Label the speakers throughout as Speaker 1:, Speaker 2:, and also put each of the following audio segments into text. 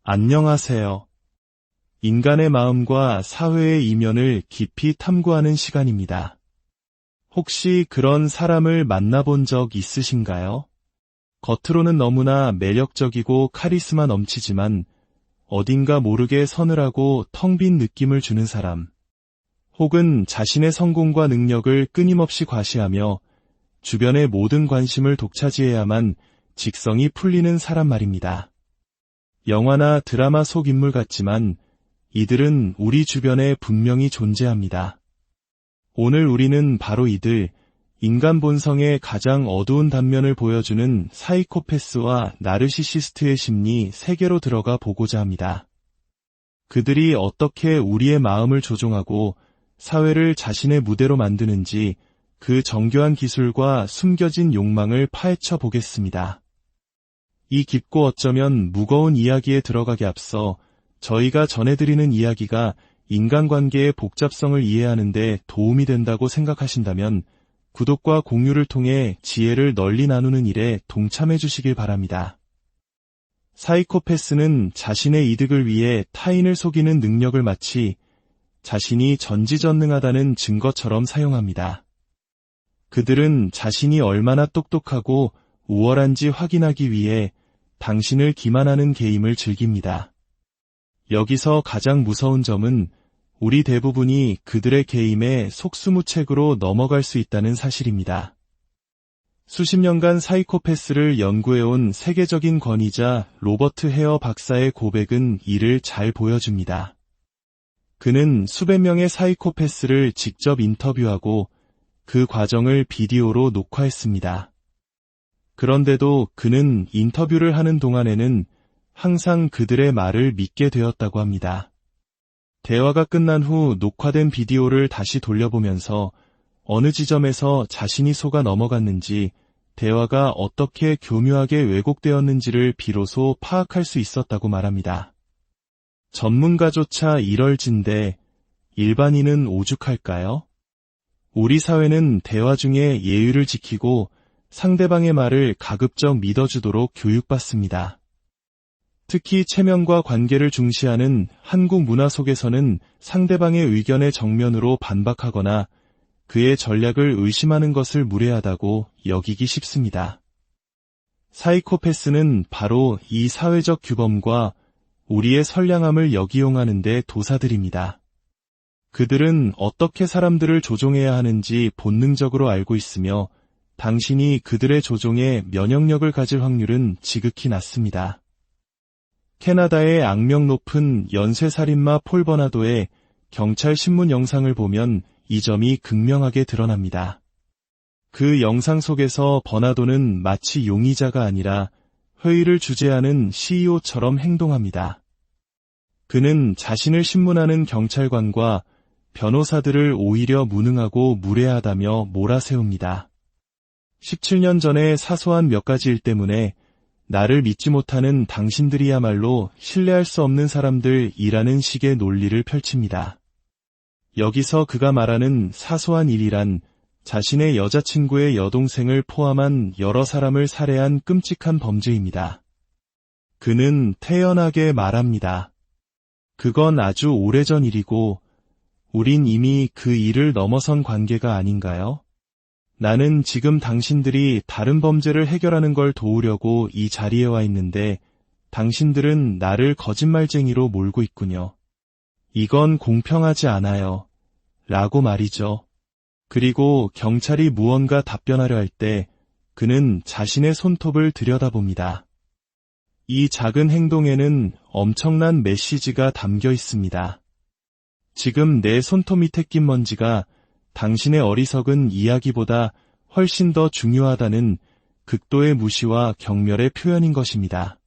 Speaker 1: 안녕하세요. 인간의 마음과 사회의 이면을 깊이 탐구하는 시간입니다. 혹시 그런 사람을 만나본 적 있으신가요? 겉으로는 너무나 매력적이고 카리스마 넘치지만 어딘가 모르게 서늘하고 텅 빈 느낌을 주는 사람. 혹은 자신의 성공과 능력을 끊임없이 과시하며 주변의 모든 관심을 독차지해야만 직성이 풀리는 사람 말입니다. 영화나 드라마 속 인물 같지만 이들은 우리 주변에 분명히 존재합니다. 오늘 우리는 바로 이들, 인간 본성의 가장 어두운 단면을 보여주는 사이코패스와 나르시시스트의 심리 세계로 들어가 보고자 합니다. 그들이 어떻게 우리의 마음을 조종하고 사회를 자신의 무대로 만드는지 그 정교한 기술과 숨겨진 욕망을 파헤쳐 보겠습니다. 이 깊고 어쩌면 무거운 이야기에 들어가기 앞서 저희가 전해드리는 이야기가 인간관계의 복잡성을 이해하는 데 도움이 된다고 생각하신다면 구독과 공유를 통해 지혜를 널리 나누는 일에 동참해 주시길 바랍니다. 사이코패스는 자신의 이득을 위해 타인을 속이는 능력을 마치 자신이 전지전능하다는 증거처럼 사용합니다. 그들은 자신이 얼마나 똑똑하고 우월한지 확인하기 위해 당신을 기만하는 게임을 즐깁니다. 여기서 가장 무서운 점은 우리 대부분이 그들의 게임에 속수무책으로 넘어갈 수 있다는 사실입니다. 수십 년간 사이코패스를 연구해온 세계적인 권위자 로버트 헤어 박사의 고백은 이를 잘 보여줍니다. 그는 수백 명의 사이코패스를 직접 인터뷰하고 그 과정을 비디오로 녹화했습니다. 그런데도 그는 인터뷰를 하는 동안에는 항상 그들의 말을 믿게 되었다고 합니다. 대화가 끝난 후 녹화된 비디오를 다시 돌려보면서 어느 지점에서 자신이 속아 넘어갔는지 대화가 어떻게 교묘하게 왜곡되었는지를 비로소 파악할 수 있었다고 말합니다. 전문가조차 이럴진데 일반인은 오죽할까요? 우리 사회는 대화 중에 예의를 지키고 상대방의 말을 가급적 믿어주도록 교육받습니다. 특히 체면과 관계를 중시하는 한국 문화 속에서는 상대방의 의견에 정면으로 반박하거나 그의 전략을 의심하는 것을 무례하다고 여기기 쉽습니다. 사이코패스는 바로 이 사회적 규범과 우리의 선량함을 역이용하는 데 도사들입니다. 그들은 어떻게 사람들을 조종해야 하는지 본능적으로 알고 있으며 당신이 그들의 조종에 면역력을 가질 확률은 지극히 낮습니다. 캐나다의 악명 높은 연쇄살인마 폴 버나도의 경찰 신문 영상을 보면 이 점이 극명하게 드러납니다. 그 영상 속에서 버나도는 마치 용의자가 아니라 회의를 주재하는 CEO처럼 행동합니다. 그는 자신을 신문하는 경찰관과 변호사들을 오히려 무능하고 무례하다며 몰아세웁니다. 17년 전의 사소한 몇 가지 일 때문에 나를 믿지 못하는 당신들이야말로 신뢰할 수 없는 사람들이라는 식의 논리를 펼칩니다. 여기서 그가 말하는 사소한 일이란 자신의 여자친구의 여동생을 포함한 여러 사람을 살해한 끔찍한 범죄입니다. 그는 태연하게 말합니다. 그건 아주 오래전 일이고 우린 이미 그 일을 넘어선 관계가 아닌가요? 나는 지금 당신들이 다른 범죄를 해결하는 걸 도우려고 이 자리에 와 있는데 당신들은 나를 거짓말쟁이로 몰고 있군요. 이건 공평하지 않아요. 라고 말이죠. 그리고 경찰이 무언가 답변하려 할 때 그는 자신의 손톱을 들여다봅니다. 이 작은 행동에는 엄청난 메시지가 담겨 있습니다. 지금 내 손톱 밑에 낀 먼지가 당신의 어리석은 이야기보다 훨씬 더 중요하다는 극도의 무시와 경멸의 표현인 것입니다.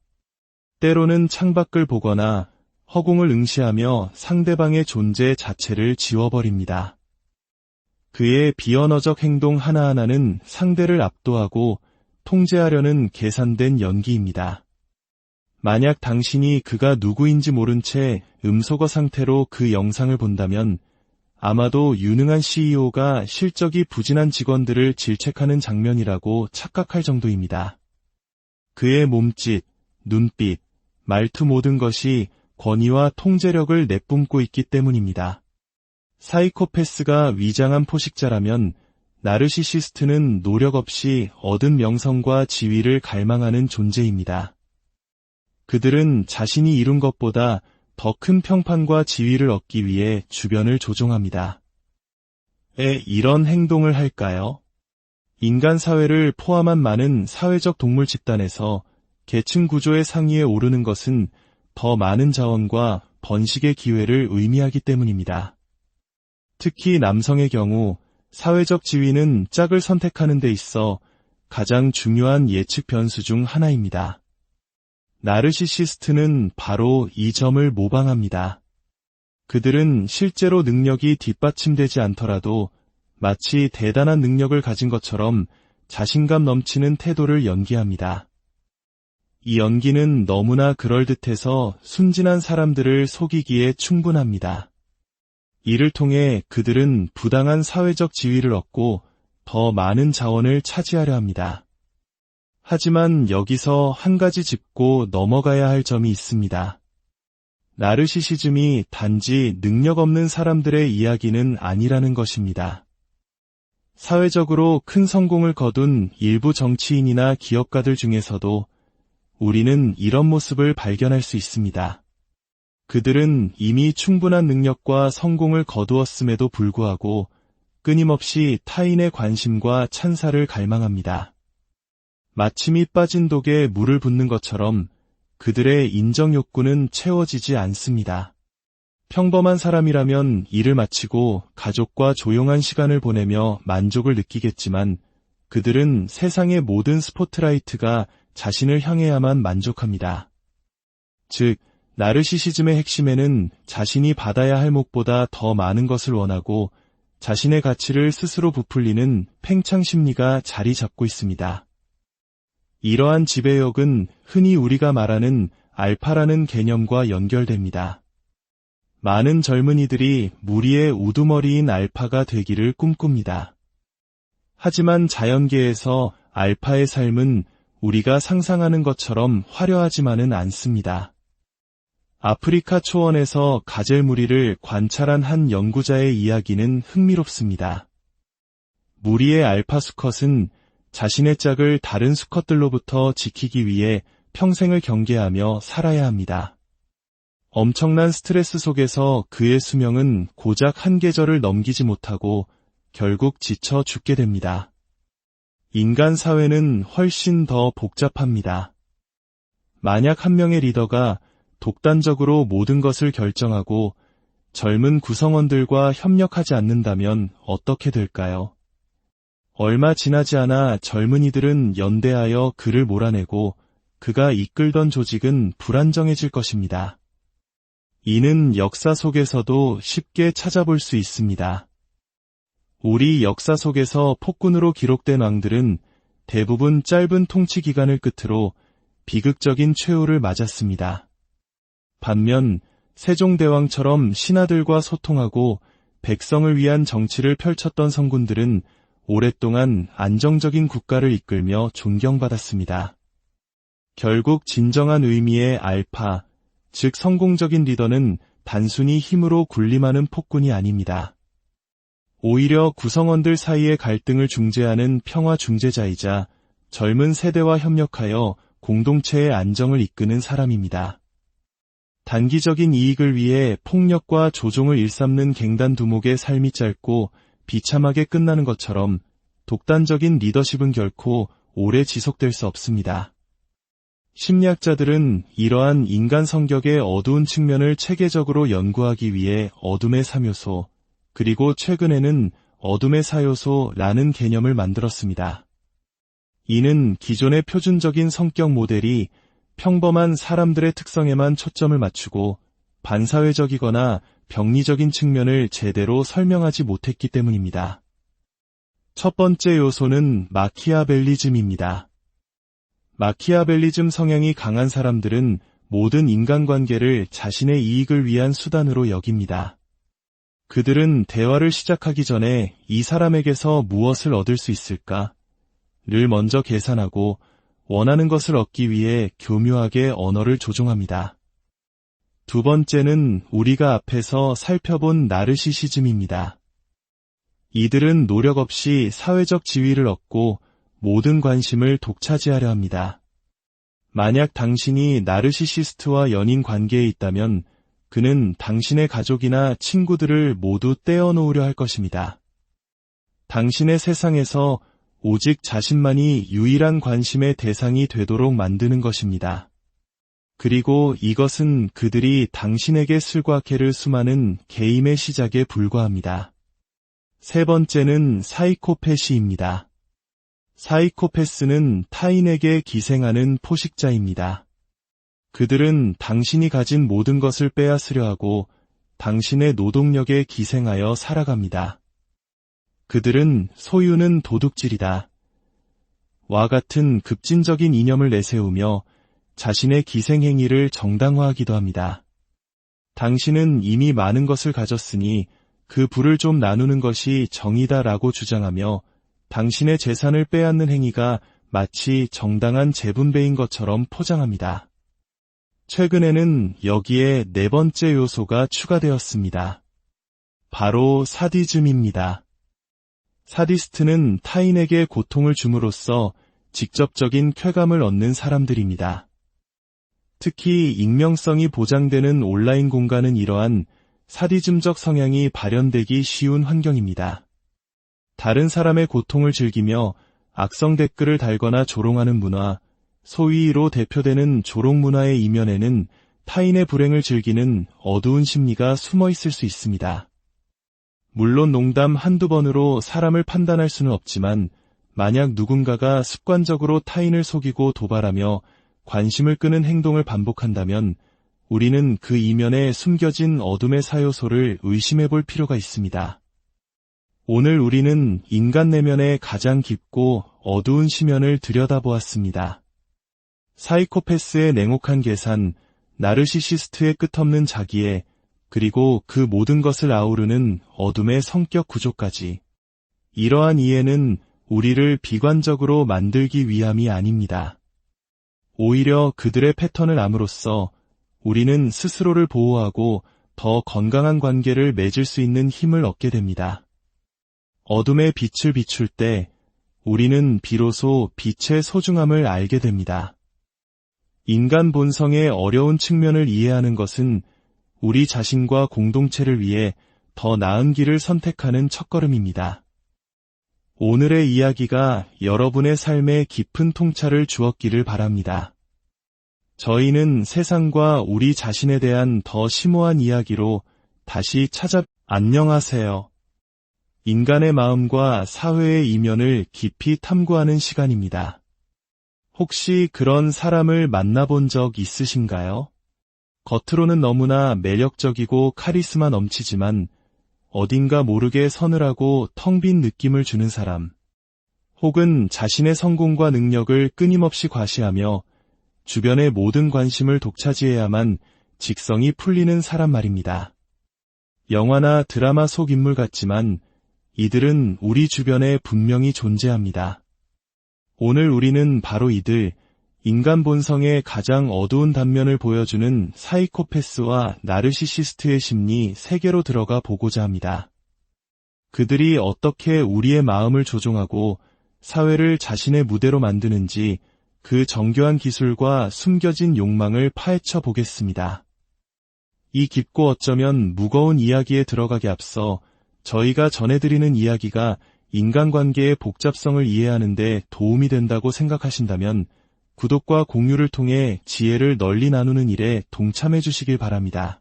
Speaker 1: 때로는 창밖을 보거나 허공을 응시하며 상대방의 존재 자체를 지워버립니다. 그의 비언어적 행동 하나하나는 상대를 압도하고 통제하려는 계산된 연기입니다. 만약 당신이 그가 누구인지 모른 채 음소거 상태로 그 영상을 본다면 아마도 유능한 CEO가 실적이 부진한 직원들을 질책하는 장면이라고 착각할 정도입니다. 그의 몸짓, 눈빛, 말투 모든 것이 권위와 통제력을 내뿜고 있기 때문입니다. 사이코패스가 위장한 포식자라면 나르시시스트는 노력 없이 얻은 명성과 지위를 갈망하는 존재입니다. 그들은 자신이 이룬 것보다 더 큰 평판과 지위를 얻기 위해 주변을 조종합니다. 왜 이런 행동을 할까요? 인간 사회를 포함한 많은 사회적 동물 집단에서 계층 구조의 상위에 오르는 것은 더 많은 자원과 번식의 기회를 의미하기 때문입니다. 특히 남성의 경우 사회적 지위는 짝을 선택하는 데 있어 가장 중요한 예측 변수 중 하나입니다. 나르시시스트는 바로 이 점을 모방합니다. 그들은 실제로 능력이 뒷받침되지 않더라도 마치 대단한 능력을 가진 것처럼 자신감 넘치는 태도를 연기합니다. 이 연기는 너무나 그럴듯해서 순진한 사람들을 속이기에 충분합니다. 이를 통해 그들은 부당한 사회적 지위를 얻고 더 많은 자원을 차지하려 합니다. 하지만 여기서 한 가지 짚고 넘어가야 할 점이 있습니다. 나르시시즘이 단지 능력 없는 사람들의 이야기는 아니라는 것입니다. 사회적으로 큰 성공을 거둔 일부 정치인이나 기업가들 중에서도 우리는 이런 모습을 발견할 수 있습니다. 그들은 이미 충분한 능력과 성공을 거두었음에도 불구하고 끊임없이 타인의 관심과 찬사를 갈망합니다. 마치 밑 빠진 독에 물을 붓는 것처럼 그들의 인정 욕구는 채워지지 않습니다. 평범한 사람이라면 일을 마치고 가족과 조용한 시간을 보내며 만족을 느끼겠지만 그들은 세상의 모든 스포트라이트가 자신을 향해야만 만족합니다. 즉, 나르시시즘의 핵심에는 자신이 받아야 할 몫보다 더 많은 것을 원하고 자신의 가치를 스스로 부풀리는 팽창 심리가 자리 잡고 있습니다. 이러한 지배욕은 흔히 우리가 말하는 알파라는 개념과 연결됩니다. 많은 젊은이들이 무리의 우두머리인 알파가 되기를 꿈꿉니다. 하지만 자연계에서 알파의 삶은 우리가 상상하는 것처럼 화려하지만은 않습니다. 아프리카 초원에서 가젤무리를 관찰한 한 연구자의 이야기는 흥미롭습니다. 무리의 알파 수컷은 자신의 짝을 다른 수컷들로부터 지키기 위해 평생을 경계하며 살아야 합니다. 엄청난 스트레스 속에서 그의 수명은 고작 한 계절을 넘기지 못하고 결국 지쳐 죽게 됩니다. 인간 사회는 훨씬 더 복잡합니다. 만약 한 명의 리더가 독단적으로 모든 것을 결정하고 젊은 구성원들과 협력하지 않는다면 어떻게 될까요? 얼마 지나지 않아 젊은이들은 연대하여 그를 몰아내고 그가 이끌던 조직은 불안정해질 것입니다. 이는 역사 속에서도 쉽게 찾아볼 수 있습니다. 우리 역사 속에서 폭군으로 기록된 왕들은 대부분 짧은 통치 기간을 끝으로 비극적인 최후를 맞았습니다. 반면 세종대왕처럼 신하들과 소통하고 백성을 위한 정치를 펼쳤던 성군들은 오랫동안 안정적인 국가를 이끌며 존경받았습니다. 결국 진정한 의미의 알파, 즉 성공적인 리더는 단순히 힘으로 군림하는 폭군이 아닙니다. 오히려 구성원들 사이의 갈등을 중재하는 평화 중재자이자 젊은 세대와 협력하여 공동체의 안정을 이끄는 사람입니다. 단기적인 이익을 위해 폭력과 조종을 일삼는 갱단 두목의 삶이 짧고 비참하게 끝나는 것처럼 독단적인 리더십은 결코 오래 지속될 수 없습니다. 심리학자들은 이러한 인간 성격의 어두운 측면을 체계적으로 연구하기 위해 어둠의 3요소, 그리고 최근에는 어둠의 4요소라는 개념을 만들었습니다. 이는 기존의 표준적인 성격 모델이 평범한 사람들의 특성에만 초점을 맞추고 반사회적이거나 병리적인 측면을 제대로 설명하지 못했기 때문입니다. 첫 번째 요소는 마키아벨리즘입니다. 마키아벨리즘 성향이 강한 사람들은 모든 인간관계를 자신의 이익을 위한 수단으로 여깁니다. 그들은 대화를 시작하기 전에 이 사람에게서 무엇을 얻을 수 있을까?를 먼저 계산하고 원하는 것을 얻기 위해 교묘하게 언어를 조종합니다. 두 번째는 우리가 앞에서 살펴본 나르시시즘입니다. 이들은 노력 없이 사회적 지위를 얻고 모든 관심을 독차지하려 합니다. 만약 당신이 나르시시스트와 연인 관계에 있다면 그는 당신의 가족이나 친구들을 모두 떼어놓으려 할 것입니다. 당신의 세상에서 오직 자신만이 유일한 관심의 대상이 되도록 만드는 것입니다. 그리고 이것은 그들이 당신에게 슬과케를 수많은 게임의 시작에 불과합니다. 세 번째는 사이코패시입니다. 사이코패스는 타인에게 기생하는 포식자입니다. 그들은 당신이 가진 모든 것을 빼앗으려 하고 당신의 노동력에 기생하여 살아갑니다. 그들은 소유는 도둑질이다. 와 같은 급진적인 이념을 내세우며 자신의 기생행위를 정당화하기도 합니다. 당신은 이미 많은 것을 가졌으니 그 부를 좀 나누는 것이 정의다라고 주장하며 당신의 재산을 빼앗는 행위가 마치 정당한 재분배인 것처럼 포장합니다. 최근에는 여기에 네 번째 요소가 추가되었습니다. 바로 사디즘입니다. 사디스트는 타인에게 고통을 줌으로써 직접적인 쾌감을 얻는 사람들입니다. 특히 익명성이 보장되는 온라인 공간은 이러한 사디즘적 성향이 발현되기 쉬운 환경입니다. 다른 사람의 고통을 즐기며 악성 댓글을 달거나 조롱하는 문화, 소위로 대표되는 조롱 문화의 이면에는 타인의 불행을 즐기는 어두운 심리가 숨어 있을 수 있습니다. 물론 농담 한두 번으로 사람을 판단할 수는 없지만 만약 누군가가 습관적으로 타인을 속이고 도발하며 관심을 끄는 행동을 반복한다면 우리는 그 이면에 숨겨진 어둠의 사요소를 의심해 볼 필요가 있습니다. 오늘 우리는 인간 내면의 가장 깊고 어두운 시면을 들여다보았습니다. 사이코패스의 냉혹한 계산, 나르시시스트의 끝없는 자기애, 그리고 그 모든 것을 아우르는 어둠의 성격 구조까지. 이러한 이해는 우리를 비관적으로 만들기 위함이 아닙니다. 오히려 그들의 패턴을 암으로써 우리는 스스로를 보호하고 더 건강한 관계를 맺을 수 있는 힘을 얻게 됩니다. 어둠의 빛을 비출 때 우리는 비로소 빛의 소중함을 알게 됩니다. 인간 본성의 어려운 측면을 이해하는 것은 우리 자신과 공동체를 위해 더 나은 길을 선택하는 첫걸음입니다. 오늘의 이야기가 여러분의 삶에 깊은 통찰을 주었기를 바랍니다. 저희는 세상과 우리 자신에 대한 더 심오한 이야기로 다시 안녕하세요. 인간의 마음과 사회의 이면을 깊이 탐구하는 시간입니다. 혹시 그런 사람을 만나본 적 있으신가요? 겉으로는 너무나 매력적이고 카리스마 넘치지만 어딘가 모르게 서늘하고 텅 빈 느낌을 주는 사람, 혹은 자신의 성공과 능력을 끊임없이 과시하며 주변의 모든 관심을 독차지해야만 직성이 풀리는 사람 말입니다. 영화나 드라마 속 인물 같지만 이들은 우리 주변에 분명히 존재합니다. 오늘 우리는 바로 이들, 인간 본성의 가장 어두운 단면을 보여주는 사이코패스와 나르시시스트의 심리 세계로 들어가 보고자 합니다. 그들이 어떻게 우리의 마음을 조종하고 사회를 자신의 무대로 만드는지 그 정교한 기술과 숨겨진 욕망을 파헤쳐 보겠습니다. 이 깊고 어쩌면 무거운 이야기에 들어가기 앞서 저희가 전해드리는 이야기가 인간관계의 복잡성을 이해하는 데 도움이 된다고 생각하신다면 구독과 공유를 통해 지혜를 널리 나누는 일에 동참해 주시길 바랍니다.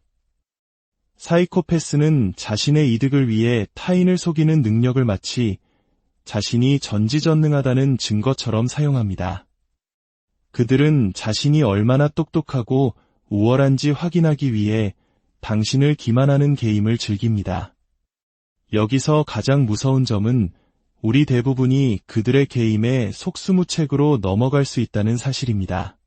Speaker 1: 사이코패스는 자신의 이득을 위해 타인을 속이는 능력을 마치 자신이 전지전능하다는 증거처럼 사용합니다. 그들은 자신이 얼마나 똑똑하고 우월한지 확인하기 위해 당신을 기만하는 게임을 즐깁니다. 여기서 가장 무서운 점은 우리 대부분이 그들의 게임에 속수무책으로 넘어갈 수 있다는 사실입니다.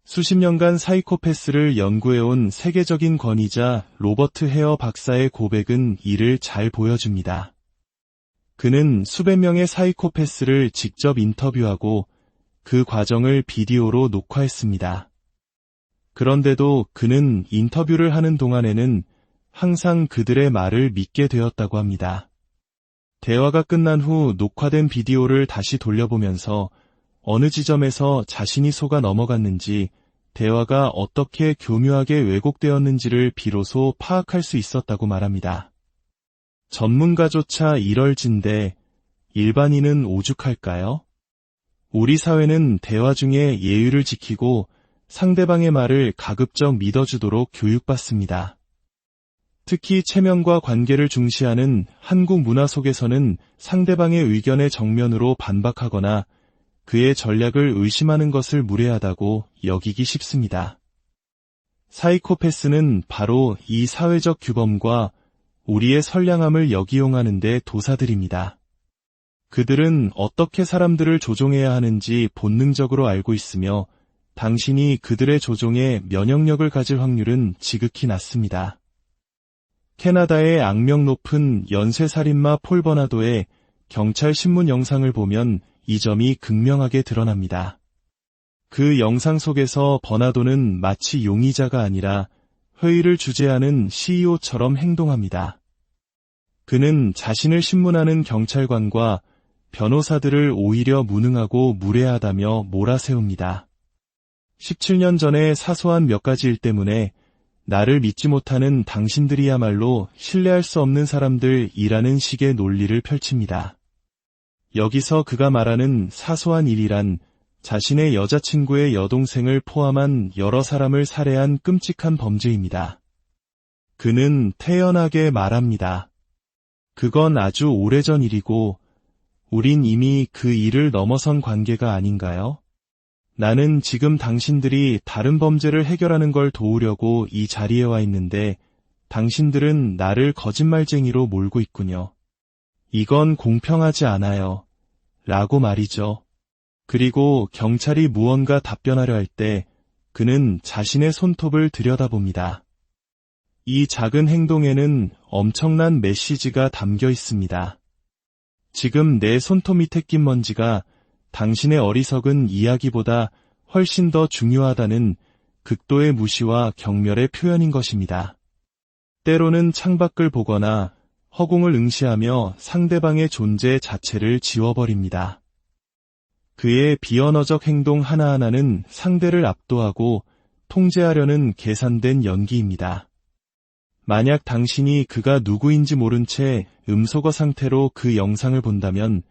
Speaker 1: 수십 년간 사이코패스를 연구해온 세계적인 권위자 로버트 헤어 박사의 고백은 이를 잘 보여줍니다. 그는 수백 명의 사이코패스를 직접 인터뷰하고 그 과정을 비디오로 녹화했습니다. 그런데도 그는 인터뷰를 하는 동안에는 항상 그들의 말을 믿게 되었다고 합니다. 대화가 끝난 후 녹화된 비디오를 다시 돌려보면서 어느 지점에서 자신이 속아 넘어갔는지 대화가 어떻게 교묘하게 왜곡되었는지를 비로소 파악할 수 있었다고 말합니다. 전문가조차 이럴진데 일반인은 오죽할까요? 우리 사회는 대화 중에 예의를 지키고 상대방의 말을 가급적 믿어주도록 교육받습니다. 특히 체면과 관계를 중시하는 한국 문화 속에서는 상대방의 의견에 정면으로 반박하거나 그의 전략을 의심하는 것을 무례하다고 여기기 쉽습니다. 사이코패스는 바로 이 사회적 규범과 우리의 선량함을 역이용하는 데 도사들입니다. 그들은 어떻게 사람들을 조종해야 하는지 본능적으로 알고 있으며 당신이 그들의 조종에 면역력을 가질 확률은 지극히 낮습니다. 캐나다의 악명 높은 연쇄살인마 폴 버나도의 경찰 신문 영상을 보면 이 점이 극명하게 드러납니다. 그 영상 속에서 버나도는 마치 용의자가 아니라 회의를 주재하는 CEO처럼 행동합니다. 그는 자신을 신문하는 경찰관과 변호사들을 오히려 무능하고 무례하다며 몰아세웁니다. 17년 전의 사소한 몇 가지 일 때문에 나를 믿지 못하는 당신들이야말로 신뢰할 수 없는 사람들이라는 식의 논리를 펼칩니다. 여기서 그가 말하는 사소한 일이란 자신의 여자친구의 여동생을 포함한 여러 사람을 살해한 끔찍한 범죄입니다. 그는 태연하게 말합니다. 그건 아주 오래전 일이고 우린 이미 그 일을 넘어선 관계가 아닌가요? 나는 지금 당신들이 다른 범죄를 해결하는 걸 도우려고 이 자리에 와 있는데 당신들은 나를 거짓말쟁이로 몰고 있군요. 이건 공평하지 않아요. 라고 말이죠. 그리고 경찰이 무언가 답변하려 할 때 그는 자신의 손톱을 들여다봅니다. 이 작은 행동에는 엄청난 메시지가 담겨 있습니다. 지금 내 손톱 밑에 낀 먼지가 당신의 어리석은 이야기보다 훨씬 더 중요하다는 극도의 무시와 경멸의 표현인 것입니다. 때로는 창밖을 보거나 허공을 응시하며 상대방의 존재 자체를 지워버립니다. 그의 비언어적 행동 하나하나는 상대를 압도하고 통제하려는 계산된 연기입니다. 만약 당신이 그가 누구인지 모른 채 음소거 상태로 그 영상을 본다면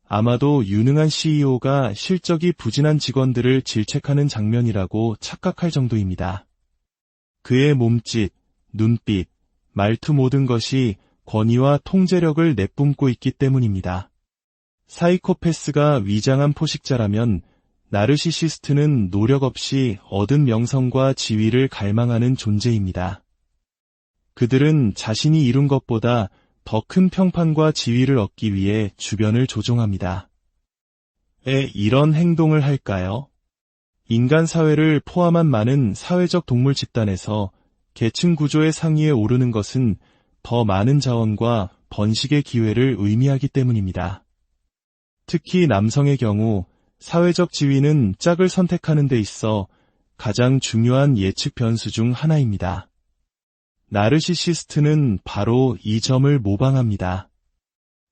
Speaker 1: 아마도 유능한 CEO가 실적이 부진한 직원들을 질책하는 장면이라고 착각할 정도입니다. 그의 몸짓, 눈빛, 말투 모든 것이 권위와 통제력을 내뿜고 있기 때문입니다. 사이코패스가 위장한 포식자라면 나르시시스트는 노력 없이 얻은 명성과 지위를 갈망하는 존재입니다. 그들은 자신이 이룬 것보다 더 큰 평판과 지위를 얻기 위해 주변을 조종합니다. 왜 이런 행동을 할까요? 인간 사회를 포함한 많은 사회적 동물 집단에서 계층 구조의 상위에 오르는 것은 더 많은 자원과 번식의 기회를 의미하기 때문입니다. 특히 남성의 경우 사회적 지위는 짝을 선택하는 데 있어 가장 중요한 예측 변수 중 하나입니다. 나르시시스트는 바로 이 점을 모방합니다.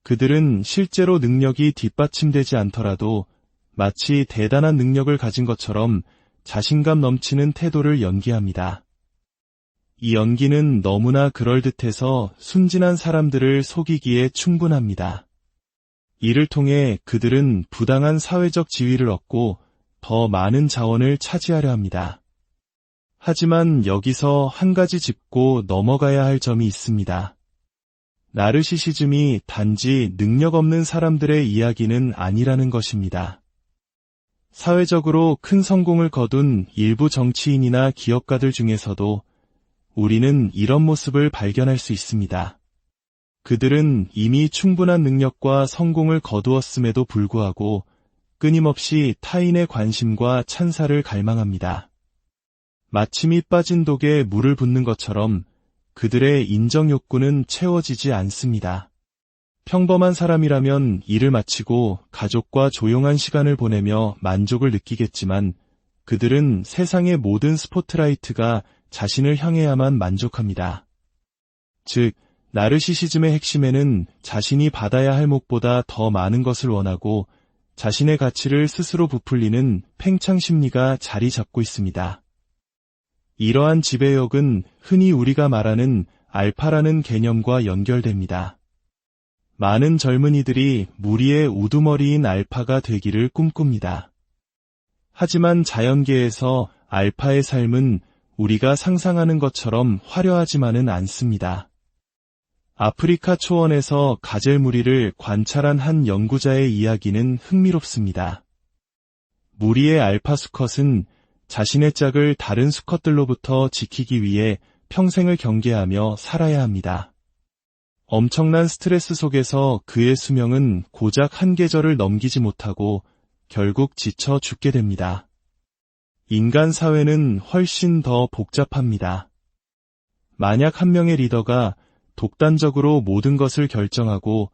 Speaker 1: 그들은 실제로 능력이 뒷받침되지 않더라도 마치 대단한 능력을 가진 것처럼 자신감 넘치는 태도를 연기합니다. 이 연기는 너무나 그럴듯해서 순진한 사람들을 속이기에 충분합니다. 이를 통해 그들은 부당한 사회적 지위를 얻고 더 많은 자원을 차지하려 합니다. 하지만 여기서 한 가지 짚고 넘어가야 할 점이 있습니다. 나르시시즘이 단지 능력 없는 사람들의 이야기는 아니라는 것입니다. 사회적으로 큰 성공을 거둔 일부 정치인이나 기업가들 중에서도 우리는 이런 모습을 발견할 수 있습니다. 그들은 이미 충분한 능력과 성공을 거두었음에도 불구하고 끊임없이 타인의 관심과 찬사를 갈망합니다. 마치 밑 빠진 독에 물을 붓는 것처럼 그들의 인정 욕구는 채워지지 않습니다. 평범한 사람이라면 일을 마치고 가족과 조용한 시간을 보내며 만족을 느끼겠지만 그들은 세상의 모든 스포트라이트가 자신을 향해야만 만족합니다. 즉, 나르시시즘의 핵심에는 자신이 받아야 할 몫보다 더 많은 것을 원하고 자신의 가치를 스스로 부풀리는 팽창 심리가 자리 잡고 있습니다. 이러한 지배력은 흔히 우리가 말하는 알파라는 개념과 연결됩니다. 많은 젊은이들이 무리의 우두머리인 알파가 되기를 꿈꿉니다. 하지만 자연계에서 알파의 삶은 우리가 상상하는 것처럼 화려하지만은 않습니다. 아프리카 초원에서 가젤무리를 관찰한 한 연구자의 이야기는 흥미롭습니다. 무리의 알파 수컷은 자신의 짝을 다른 수컷들로부터 지키기 위해 평생을 경계하며 살아야 합니다. 엄청난 스트레스 속에서 그의 수명은 고작 한 계절을 넘기지 못하고 결국 지쳐 죽게 됩니다. 인간 사회는 훨씬 더 복잡합니다. 만약 한 명의 리더가 독단적으로 모든 것을 결정하고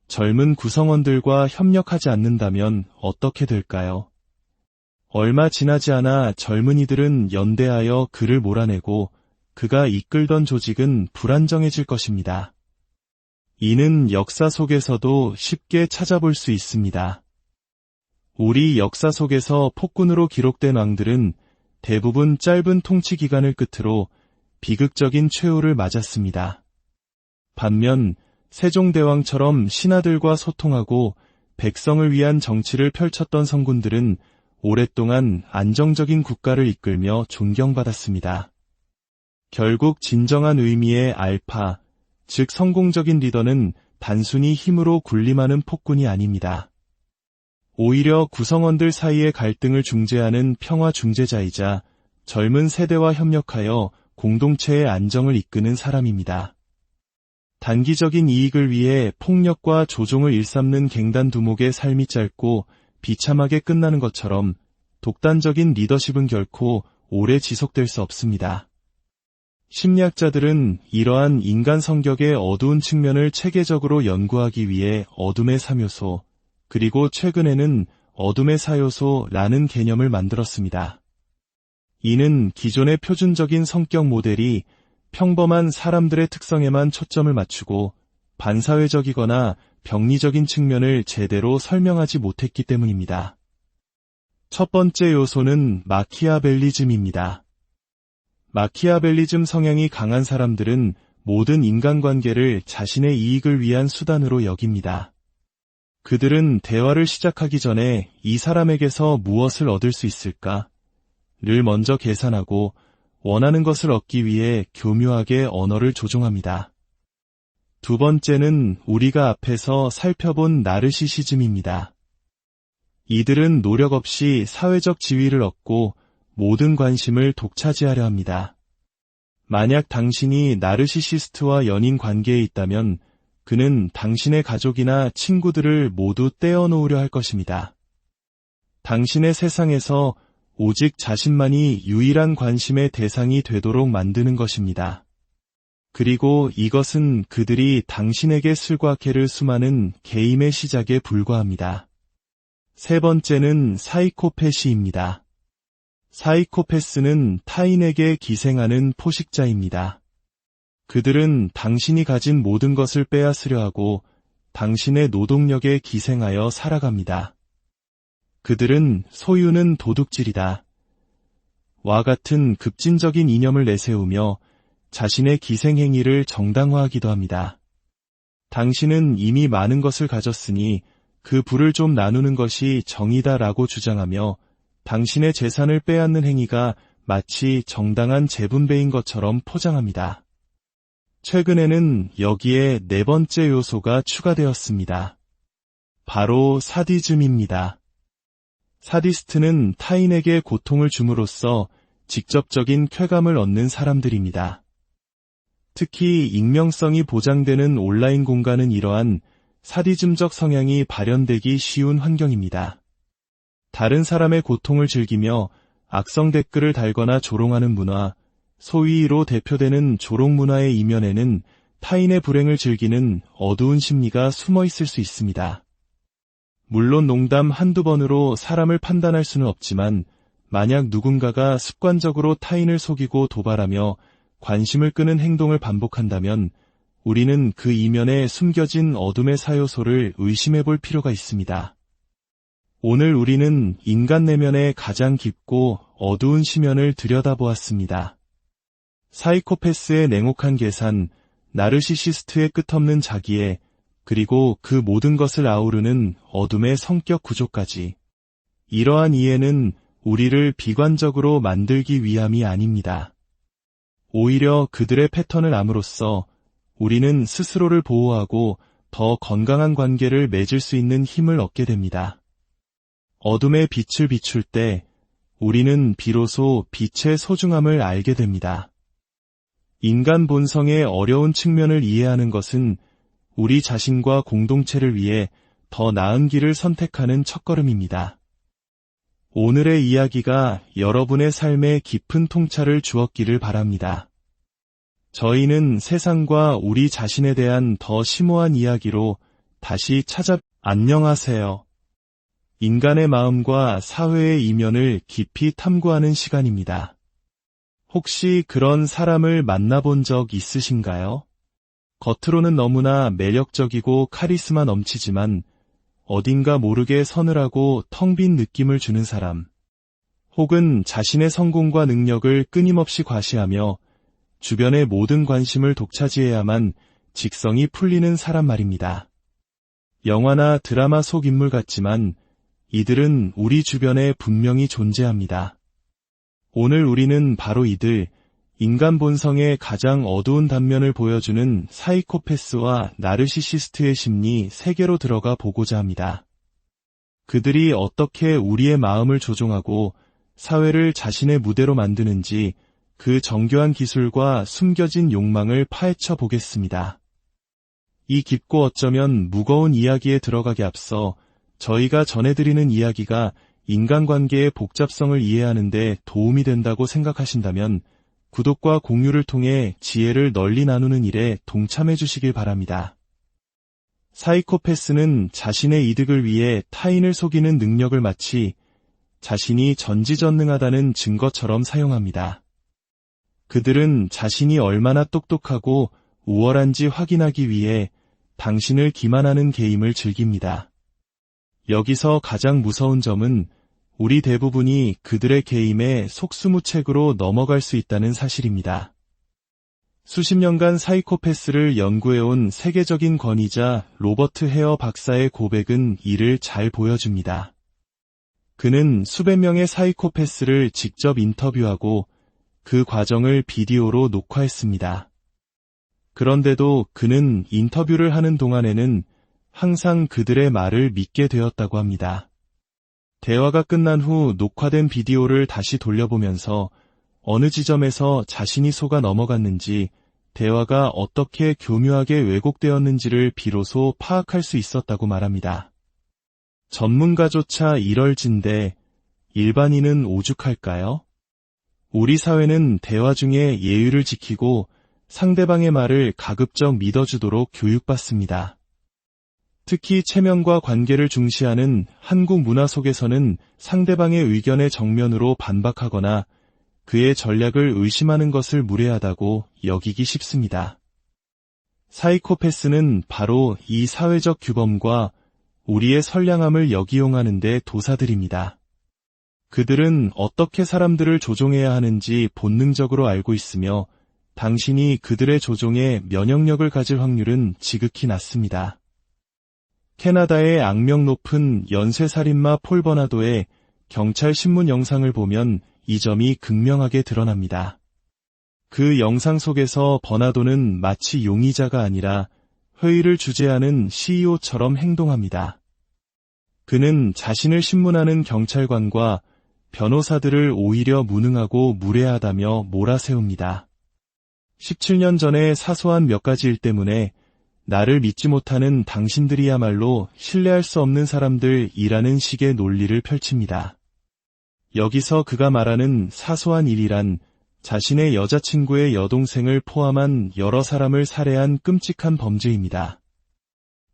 Speaker 1: 젊은 구성원들과 협력하지 않는다면 어떻게 될까요? 얼마 지나지 않아 젊은이들은 연대하여 그를 몰아내고 그가 이끌던 조직은 불안정해질 것입니다. 이는 역사 속에서도 쉽게 찾아볼 수 있습니다. 우리 역사 속에서 폭군으로 기록된 왕들은 대부분 짧은 통치 기간을 끝으로 비극적인 최후를 맞았습니다. 반면 세종대왕처럼 신하들과 소통하고 백성을 위한 정치를 펼쳤던 성군들은 오랫동안 안정적인 국가를 이끌며 존경받았습니다. 결국 진정한 의미의 알파, 즉 성공적인 리더는 단순히 힘으로 군림하는 폭군이 아닙니다. 오히려 구성원들 사이의 갈등을 중재하는 평화 중재자이자 젊은 세대와 협력하여 공동체의 안정을 이끄는 사람입니다. 단기적인 이익을 위해 폭력과 조종을 일삼는 갱단 두목의 삶이 짧고 비참하게 끝나는 것처럼 독단적인 리더십은 결코 오래 지속될 수 없습니다. 심리학자들은 이러한 인간 성격의 어두운 측면을 체계적으로 연구하기 위해 어둠의 3요소, 그리고 최근에는 어둠의 4요소라는 개념을 만들었습니다. 이는 기존의 표준적인 성격 모델이 평범한 사람들의 특성에만 초점을 맞추고 반사회적이거나 병리적인 측면을 제대로 설명하지 못했기 때문입니다. 첫 번째 요소는 마키아벨리즘입니다. 마키아벨리즘 성향이 강한 사람들은 모든 인간관계를 자신의 이익을 위한 수단으로 여깁니다. 그들은 대화를 시작하기 전에 이 사람에게서 무엇을 얻을 수 있을까? 를 먼저 계산하고 원하는 것을 얻기 위해 교묘하게 언어를 조종합니다. 두 번째는 우리가 앞에서 살펴본 나르시시즘입니다. 이들은 노력 없이 사회적 지위를 얻고 모든 관심을 독차지하려 합니다. 만약 당신이 나르시시스트와 연인 관계에 있다면 그는 당신의 가족이나 친구들을 모두 떼어놓으려 할 것입니다. 당신의 세상에서 오직 자신만이 유일한 관심의 대상이 되도록 만드는 것입니다. 그리고 이것은 그들이 당신에게 슬과케를 수많은 게임의 시작에 불과합니다. 세 번째는 사이코패시입니다. 사이코패스는 타인에게 기생하는 포식자입니다. 그들은 당신이 가진 모든 것을 빼앗으려 하고 당신의 노동력에 기생하여 살아갑니다. 그들은 소유는 도둑질이다. 와 같은 급진적인 이념을 내세우며 자신의 기생행위를 정당화하기도 합니다. 당신은 이미 많은 것을 가졌으니 그 부를 좀 나누는 것이 정의다라고 주장하며 당신의 재산을 빼앗는 행위가 마치 정당한 재분배인 것처럼 포장합니다. 최근에는 여기에 네 번째 요소가 추가되었습니다. 바로 사디즘입니다. 사디스트는 타인에게 고통을 줌으로써 직접적인 쾌감을 얻는 사람들입니다. 특히 익명성이 보장되는 온라인 공간은 이러한 사디즘적 성향이 발현되기 쉬운 환경입니다. 다른 사람의 고통을 즐기며 악성 댓글을 달거나 조롱하는 문화, 소위로 대표되는 조롱 문화의 이면에는 타인의 불행을 즐기는 어두운 심리가 숨어 있을 수 있습니다. 물론 농담 한두 번으로 사람을 판단할 수는 없지만 만약 누군가가 습관적으로 타인을 속이고 도발하며 관심을 끄는 행동을 반복한다면 우리는 그 이면에 숨겨진 어둠의 사요소를 의심해 볼 필요가 있습니다. 오늘 우리는 인간 내면의 가장 깊고 어두운 심연을 들여다보았습니다. 사이코패스의 냉혹한 계산, 나르시시스트의 끝없는 자기애, 그리고 그 모든 것을 아우르는 어둠의 성격 구조까지. 이러한 이해는 우리를 비관적으로 만들기 위함이 아닙니다. 오히려 그들의 패턴을 암으로써 우리는 스스로를 보호하고 더 건강한 관계를 맺을 수 있는 힘을 얻게 됩니다. 어둠의 빛을 비출 때 우리는 비로소 빛의 소중함을 알게 됩니다. 인간 본성의 어려운 측면을 이해하는 것은 우리 자신과 공동체를 위해 더 나은 길을 선택하는 첫걸음입니다. 오늘의 이야기가 여러분의 삶에 깊은 통찰을 주었기를 바랍니다. 저희는 세상과 우리 자신에 대한 더 심오한 이야기로 다시 안녕하세요. 인간의 마음과 사회의 이면을 깊이 탐구하는 시간입니다. 혹시 그런 사람을 만나본 적 있으신가요? 겉으로는 너무나 매력적이고 카리스마 넘치지만 어딘가 모르게 서늘하고 텅 빈 느낌을 주는 사람, 혹은 자신의 성공과 능력을 끊임없이 과시하며 주변의 모든 관심을 독차지해야만 직성이 풀리는 사람 말입니다. 영화나 드라마 속 인물 같지만 이들은 우리 주변에 분명히 존재합니다. 오늘 우리는 바로 이들, 인간 본성의 가장 어두운 단면을 보여주는 사이코패스와 나르시시스트의 심리 세계로 들어가 보고자 합니다. 그들이 어떻게 우리의 마음을 조종하고 사회를 자신의 무대로 만드는지 그 정교한 기술과 숨겨진 욕망을 파헤쳐 보겠습니다. 이 깊고 어쩌면 무거운 이야기에 들어가기 앞서 저희가 전해드리는 이야기가 인간관계의 복잡성을 이해하는 데 도움이 된다고 생각하신다면 구독과 공유를 통해 지혜를 널리 나누는 일에 동참해 주시길 바랍니다. 사이코패스는 자신의 이득을 위해 타인을 속이는 능력을 마치 자신이 전지전능하다는 증거처럼 사용합니다. 그들은 자신이 얼마나 똑똑하고 우월한지 확인하기 위해 당신을 기만하는 게임을 즐깁니다. 여기서 가장 무서운 점은 우리 대부분이 그들의 게임에 속수무책으로 넘어갈 수 있다는 사실입니다. 수십 년간 사이코패스를 연구해온 세계적인 권위자 로버트 헤어 박사의 고백은 이를 잘 보여줍니다. 그는 수백 명의 사이코패스를 직접 인터뷰하고 그 과정을 비디오로 녹화했습니다. 그런데도 그는 인터뷰를 하는 동안에는 항상 그들의 말을 믿게 되었다고 합니다. 대화가 끝난 후 녹화된 비디오를 다시 돌려보면서 어느 지점에서 자신이 속아 넘어갔는지, 대화가 어떻게 교묘하게 왜곡되었는지를 비로소 파악할 수 있었다고 말합니다. 전문가조차 이럴진데 일반인은 오죽할까요? 우리 사회는 대화 중에 예의를 지키고 상대방의 말을 가급적 믿어주도록 교육받습니다. 특히 체면과 관계를 중시하는 한국 문화 속에서는 상대방의 의견에 정면으로 반박하거나 그의 전략을 의심하는 것을 무례하다고 여기기 쉽습니다. 사이코패스는 바로 이 사회적 규범과 우리의 선량함을 역이용하는 데 도사들입니다. 그들은 어떻게 사람들을 조종해야 하는지 본능적으로 알고 있으며 당신이 그들의 조종에 면역력을 가질 확률은 지극히 낮습니다. 캐나다의 악명 높은 연쇄살인마 폴 버나도의 경찰 신문 영상을 보면 이 점이 극명하게 드러납니다. 그 영상 속에서 버나도는 마치 용의자가 아니라 회의를 주재하는 CEO처럼 행동합니다. 그는 자신을 신문하는 경찰관과 변호사들을 오히려 무능하고 무례하다며 몰아세웁니다. 17년 전의 사소한 몇 가지 일 때문에 나를 믿지 못하는 당신들이야말로 신뢰할 수 없는 사람들이라는 식의 논리를 펼칩니다. 여기서 그가 말하는 사소한 일이란 자신의 여자친구의 여동생을 포함한 여러 사람을 살해한 끔찍한 범죄입니다.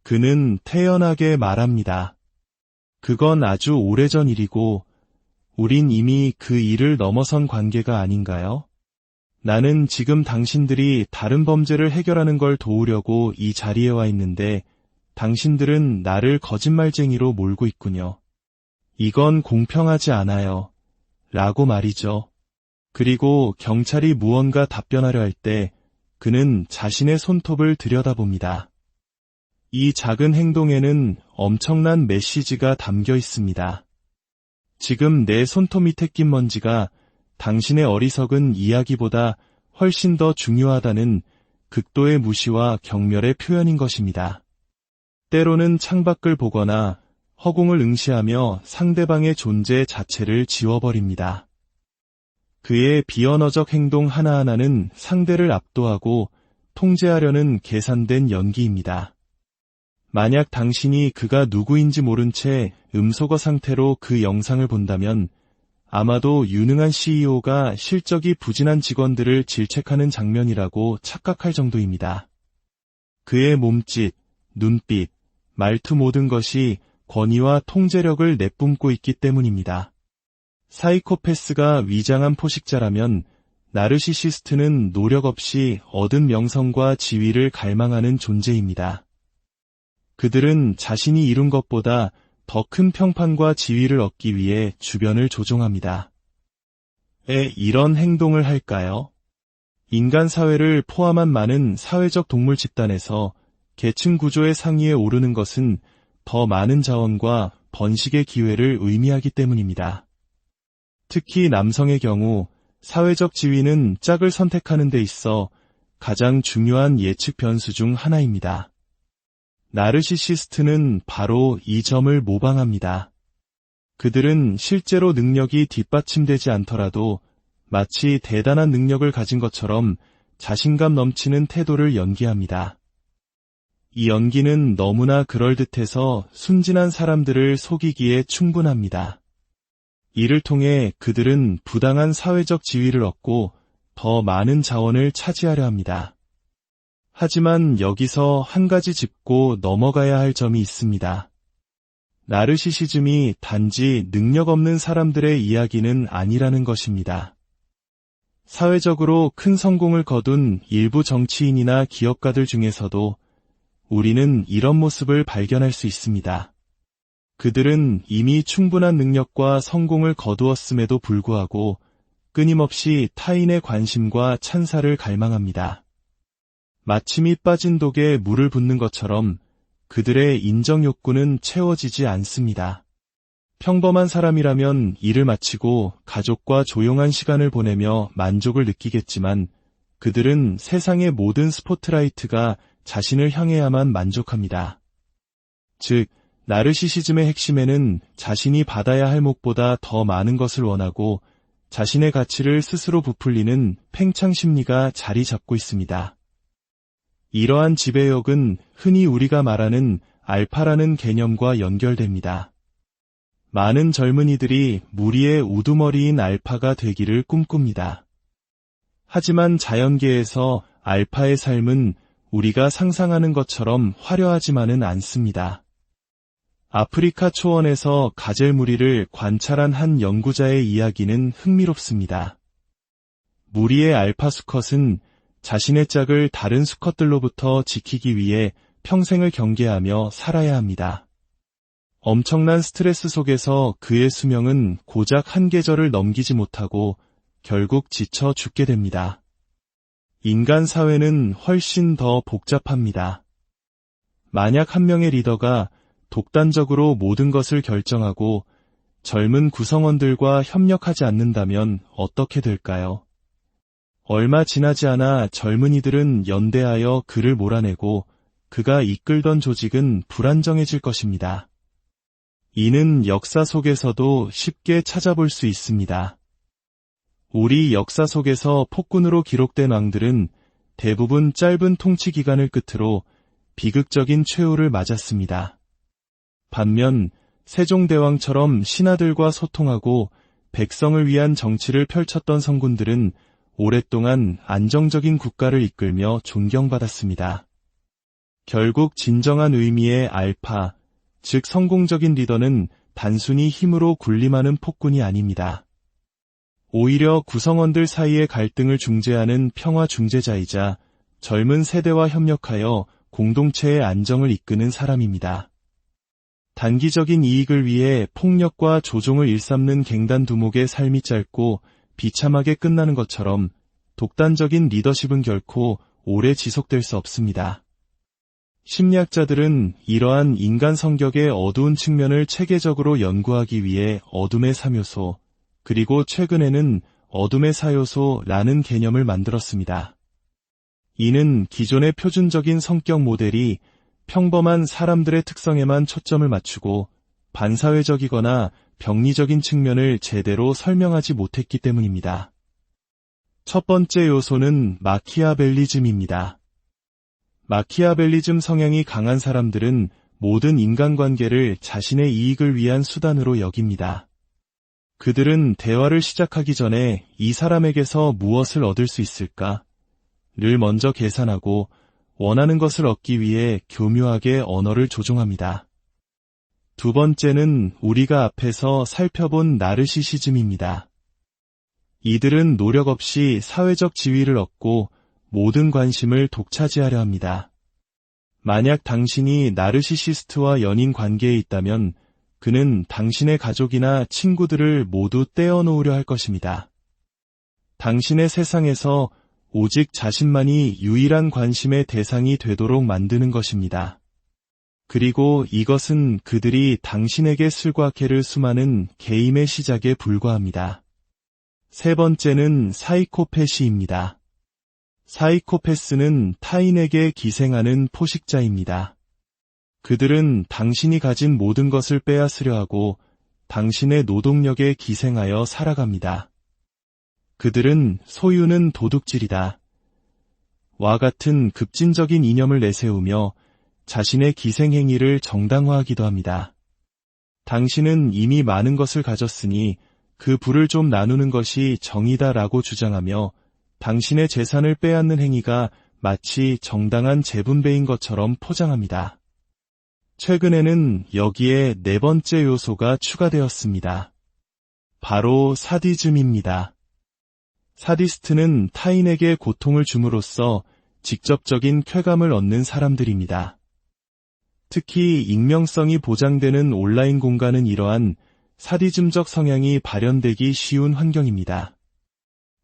Speaker 1: 그는 태연하게 말합니다. 그건 아주 오래전 일이고 우린 이미 그 일을 넘어선 관계가 아닌가요? 나는 지금 당신들이 다른 범죄를 해결하는 걸 도우려고 이 자리에 와 있는데 당신들은 나를 거짓말쟁이로 몰고 있군요. 이건 공평하지 않아요. 라고 말이죠. 그리고 경찰이 무언가 답변하려 할 때 그는 자신의 손톱을 들여다봅니다. 이 작은 행동에는 엄청난 메시지가 담겨 있습니다. 지금 내 손톱 밑에 낀 먼지가 당신의 어리석은 이야기보다 훨씬 더 중요하다는 극도의 무시와 경멸의 표현인 것입니다. 때로는 창밖을 보거나 허공을 응시하며 상대방의 존재 자체를 지워버립니다. 그의 비언어적 행동 하나하나는 상대를 압도하고 통제하려는 계산된 연기입니다. 만약 당신이 그가 누구인지 모른 채 음소거 상태로 그 영상을 본다면 아마도 유능한 CEO가 실적이 부진한 직원들을 질책하는 장면이라고 착각할 정도입니다. 그의 몸짓, 눈빛, 말투 모든 것이 권위와 통제력을 내뿜고 있기 때문입니다. 사이코패스가 위장한 포식자라면 나르시시스트는 노력 없이 얻은 명성과 지위를 갈망하는 존재입니다. 그들은 자신이 이룬 것보다 더 큰 평판과 지위를 얻기 위해 주변을 조종합니다. 왜 이런 행동을 할까요? 인간 사회를 포함한 많은 사회적 동물 집단에서 계층 구조의 상위에 오르는 것은 더 많은 자원과 번식의 기회를 의미하기 때문입니다. 특히 남성의 경우 사회적 지위는 짝을 선택하는 데 있어 가장 중요한 예측 변수 중 하나입니다. 나르시시스트는 바로 이 점을 모방합니다. 그들은 실제로 능력이 뒷받침되지 않더라도 마치 대단한 능력을 가진 것처럼 자신감 넘치는 태도를 연기합니다. 이 연기는 너무나 그럴듯해서 순진한 사람들을 속이기에 충분합니다. 이를 통해 그들은 부당한 사회적 지위를 얻고 더 많은 자원을 차지하려 합니다. 하지만 여기서 한 가지 짚고 넘어가야 할 점이 있습니다. 나르시시즘이 단지 능력 없는 사람들의 이야기는 아니라는 것입니다. 사회적으로 큰 성공을 거둔 일부 정치인이나 기업가들 중에서도 우리는 이런 모습을 발견할 수 있습니다. 그들은 이미 충분한 능력과 성공을 거두었음에도 불구하고 끊임없이 타인의 관심과 찬사를 갈망합니다. 마침이 빠진 독에 물을 붓는 것처럼 그들의 인정 욕구는 채워지지 않습니다. 평범한 사람이라면 일을 마치고 가족과 조용한 시간을 보내며 만족을 느끼겠지만 그들은 세상의 모든 스포트라이트가 자신을 향해야만 만족합니다. 즉, 나르시시즘의 핵심에는 자신이 받아야 할 몫보다 더 많은 것을 원하고 자신의 가치를 스스로 부풀리는 팽창 심리가 자리 잡고 있습니다. 이러한 지배욕은 흔히 우리가 말하는 알파라는 개념과 연결됩니다. 많은 젊은이들이 무리의 우두머리인 알파가 되기를 꿈꿉니다. 하지만 자연계에서 알파의 삶은 우리가 상상하는 것처럼 화려하지만은 않습니다. 아프리카 초원에서 가젤무리를 관찰한 한 연구자의 이야기는 흥미롭습니다. 무리의 알파 수컷은 자신의 짝을 다른 수컷들로부터 지키기 위해 평생을 경계하며 살아야 합니다. 엄청난 스트레스 속에서 그의 수명은 고작 한 계절을 넘기지 못하고 결국 지쳐 죽게 됩니다. 인간 사회는 훨씬 더 복잡합니다. 만약 한 명의 리더가 독단적으로 모든 것을 결정하고 젊은 구성원들과 협력하지 않는다면 어떻게 될까요? 얼마 지나지 않아 젊은이들은 연대하여 그를 몰아내고 그가 이끌던 조직은 불안정해질 것입니다. 이는 역사 속에서도 쉽게 찾아볼 수 있습니다. 우리 역사 속에서 폭군으로 기록된 왕들은 대부분 짧은 통치 기간을 끝으로 비극적인 최후를 맞았습니다. 반면 세종대왕처럼 신하들과 소통하고 백성을 위한 정치를 펼쳤던 성군들은 오랫동안 안정적인 국가를 이끌며 존경받았습니다. 결국 진정한 의미의 알파, 즉 성공적인 리더는 단순히 힘으로 군림하는 폭군이 아닙니다. 오히려 구성원들 사이의 갈등을 중재하는 평화 중재자이자 젊은 세대와 협력하여 공동체의 안정을 이끄는 사람입니다. 단기적인 이익을 위해 폭력과 조종을 일삼는 갱단 두목의 삶이 짧고 비참하게 끝나는 것처럼 독단적인 리더십은 결코 오래 지속될 수 없습니다. 심리학자들은 이러한 인간 성격의 어두운 측면을 체계적으로 연구하기 위해 어둠의 3요소, 그리고 최근에는 어둠의 4요소라는 개념을 만들었습니다. 이는 기존의 표준적인 성격 모델이 평범한 사람들의 특성에만 초점을 맞추고 반사회적이거나 병리적인 측면을 제대로 설명하지 못했기 때문입니다. 첫 번째 요소는 마키아벨리즘입니다. 마키아벨리즘 성향이 강한 사람들은 모든 인간관계를 자신의 이익을 위한 수단으로 여깁니다. 그들은 대화를 시작하기 전에 이 사람에게서 무엇을 얻을 수 있을까? 를 먼저 계산하고 원하는 것을 얻기 위해 교묘하게 언어를 조종합니다. 두 번째는 우리가 앞에서 살펴본 나르시시즘입니다. 이들은 노력 없이 사회적 지위를 얻고 모든 관심을 독차지하려 합니다. 만약 당신이 나르시시스트와 연인 관계에 있다면 그는 당신의 가족이나 친구들을 모두 떼어놓으려 할 것입니다. 당신의 세상에서 오직 자신만이 유일한 관심의 대상이 되도록 만드는 것입니다. 그리고 이것은 그들이 당신에게 술과 개를 수많은 게임의 시작에 불과합니다. 세 번째는 사이코패시입니다. 사이코패스는 타인에게 기생하는 포식자입니다. 그들은 당신이 가진 모든 것을 빼앗으려 하고 당신의 노동력에 기생하여 살아갑니다. 그들은 소유는 도둑질이다. 와 같은 급진적인 이념을 내세우며 자신의 기생행위를 정당화하기도 합니다. 당신은 이미 많은 것을 가졌으니 그 부를 좀 나누는 것이 정의다라고 주장하며 당신의 재산을 빼앗는 행위가 마치 정당한 재분배인 것처럼 포장합니다. 최근에는 여기에 네 번째 요소가 추가되었습니다. 바로 사디즘입니다. 사디스트는 타인에게 고통을 줌으로써 직접적인 쾌감을 얻는 사람들입니다. 특히 익명성이 보장되는 온라인 공간은 이러한 사디즘적 성향이 발현되기 쉬운 환경입니다.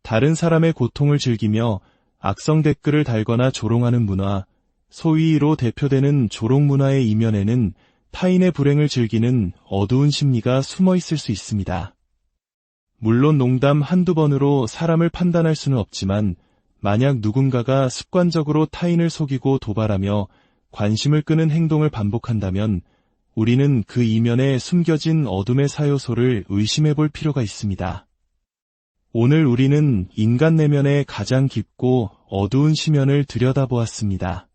Speaker 1: 다른 사람의 고통을 즐기며 악성 댓글을 달거나 조롱하는 문화, 소위로 대표되는 조롱 문화의 이면에는 타인의 불행을 즐기는 어두운 심리가 숨어 있을 수 있습니다. 물론 농담 한두 번으로 사람을 판단할 수는 없지만 만약 누군가가 습관적으로 타인을 속이고 도발하며 관심을 끄는 행동을 반복한다면 우리는 그 이면에 숨겨진 어둠의 4요소를 의심해 볼 필요가 있습니다. 오늘 우리는 인간 내면의 가장 깊고 어두운 심연을 들여다보았습니다.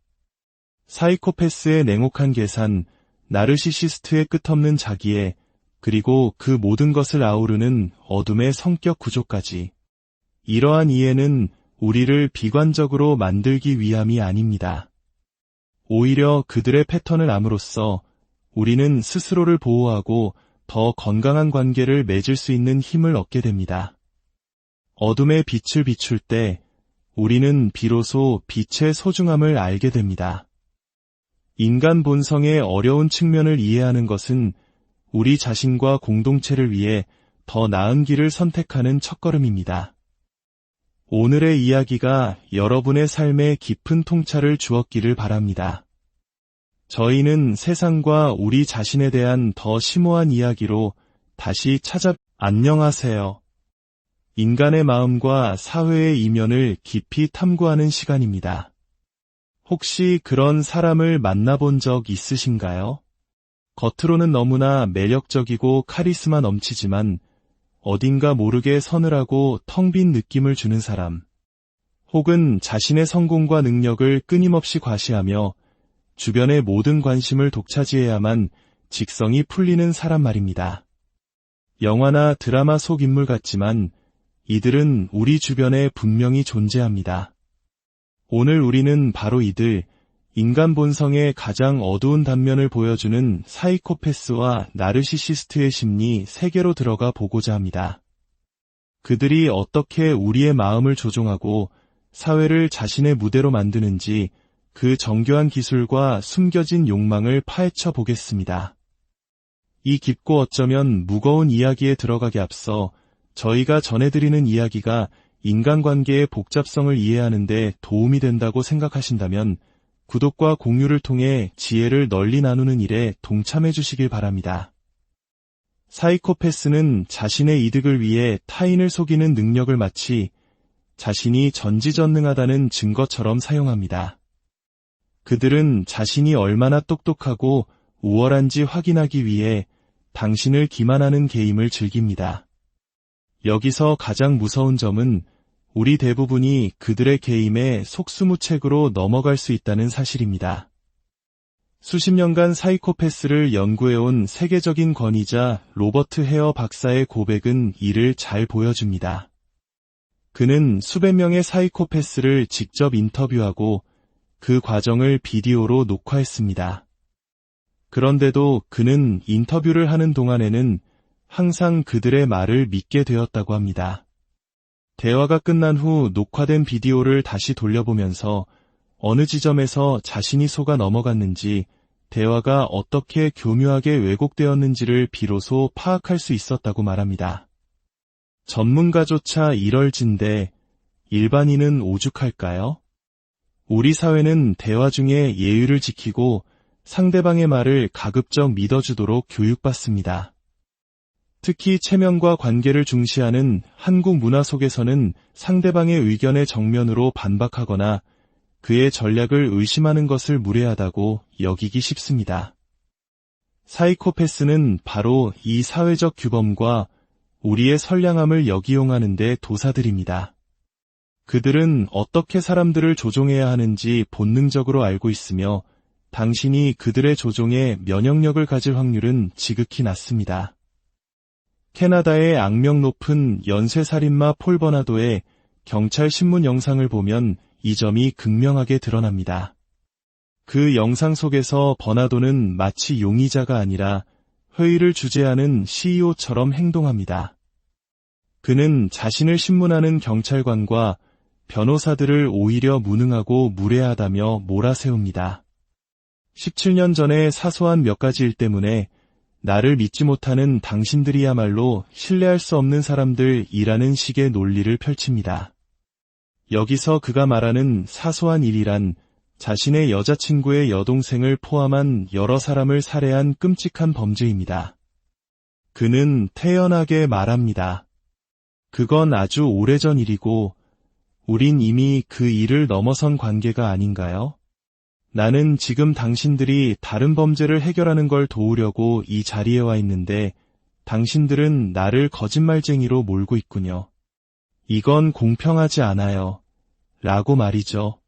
Speaker 1: 사이코패스의 냉혹한 계산, 나르시시스트의 끝없는 자기애, 그리고 그 모든 것을 아우르는 어둠의 성격 구조까지. 이러한 이해는 우리를 비관적으로 만들기 위함이 아닙니다. 오히려 그들의 패턴을 암으로써 우리는 스스로를 보호하고 더 건강한 관계를 맺을 수 있는 힘을 얻게 됩니다. 어둠의 빛을 비출 때 우리는 비로소 빛의 소중함을 알게 됩니다. 인간 본성의 어려운 측면을 이해하는 것은 우리 자신과 공동체를 위해 더 나은 길을 선택하는 첫걸음입니다. 오늘의 이야기가 여러분의 삶에 깊은 통찰을 주었기를 바랍니다. 저희는 세상과 우리 자신에 대한 더 심오한 이야기로 다시 안녕하세요. 인간의 마음과 사회의 이면을 깊이 탐구하는 시간입니다. 혹시 그런 사람을 만나본 적 있으신가요? 겉으로는 너무나 매력적이고 카리스마 넘치지만 어딘가 모르게 서늘하고 텅 빈 느낌을 주는 사람. 혹은 자신의 성공과 능력을 끊임없이 과시하며 주변의 모든 관심을 독차지해야만 직성이 풀리는 사람 말입니다. 영화나 드라마 속 인물 같지만 이들은 우리 주변에 분명히 존재합니다. 오늘 우리는 바로 이들, 인간 본성의 가장 어두운 단면을 보여주는 사이코패스와 나르시시스트의 심리 세계로 들어가 보고자 합니다. 그들이 어떻게 우리의 마음을 조종하고 사회를 자신의 무대로 만드는지 그 정교한 기술과 숨겨진 욕망을 파헤쳐 보겠습니다. 이 깊고 어쩌면 무거운 이야기에 들어가기 앞서 저희가 전해드리는 이야기가 인간관계의 복잡성을 이해하는 데 도움이 된다고 생각하신다면 구독과 공유를 통해 지혜를 널리 나누는 일에 동참해 주시길 바랍니다. 사이코패스는 자신의 이득을 위해 타인을 속이는 능력을 마치 자신이 전지전능하다는 증거처럼 사용합니다. 그들은 자신이 얼마나 똑똑하고 우월한지 확인하기 위해 당신을 기만하는 게임을 즐깁니다. 여기서 가장 무서운 점은 우리 대부분이 그들의 게임에 속수무책으로 넘어갈 수 있다는 사실입니다. 수십 년간 사이코패스를 연구해온 세계적인 권위자 로버트 헤어 박사의 고백은 이를 잘 보여줍니다. 그는 수백 명의 사이코패스를 직접 인터뷰하고 그 과정을 비디오로 녹화했습니다. 그런데도 그는 인터뷰를 하는 동안에는 항상 그들의 말을 믿게 되었다고 합니다. 대화가 끝난 후 녹화된 비디오를 다시 돌려보면서 어느 지점에서 자신이 속아 넘어갔는지, 대화가 어떻게 교묘하게 왜곡되었는지를 비로소 파악할 수 있었다고 말합니다. 전문가조차 이럴진데 일반인은 오죽할까요? 우리 사회는 대화 중에 예의를 지키고 상대방의 말을 가급적 믿어주도록 교육받습니다. 특히 체면과 관계를 중시하는 한국 문화 속에서는 상대방의 의견에 정면으로 반박하거나 그의 전략을 의심하는 것을 무례하다고 여기기 쉽습니다. 사이코패스는 바로 이 사회적 규범과 우리의 선량함을 역이용하는 데 도사들입니다. 그들은 어떻게 사람들을 조종해야 하는지 본능적으로 알고 있으며 당신이 그들의 조종에 면역력을 가질 확률은 지극히 낮습니다. 캐나다의 악명 높은 연쇄살인마 폴 버나도의 경찰 신문 영상을 보면 이 점이 극명하게 드러납니다. 그 영상 속에서 버나도는 마치 용의자가 아니라 회의를 주재하는 CEO처럼 행동합니다. 그는 자신을 신문하는 경찰관과 변호사들을 오히려 무능하고 무례하다며 몰아세웁니다. 17년 전의 사소한 몇 가지 일 때문에 나를 믿지 못하는 당신들이야말로 신뢰할 수 없는 사람들이라는 식의 논리를 펼칩니다. 여기서 그가 말하는 사소한 일이란 자신의 여자친구의 여동생을 포함한 여러 사람을 살해한 끔찍한 범죄입니다. 그는 태연하게 말합니다. 그건 아주 오래전 일이고 우린 이미 그 일을 넘어선 관계가 아닌가요? 나는 지금 당신들이 다른 범죄를 해결하는 걸 도우려고 이 자리에 와 있는데 당신들은 나를 거짓말쟁이로 몰고 있군요. 이건 공평하지 않아요. 라고 말이죠.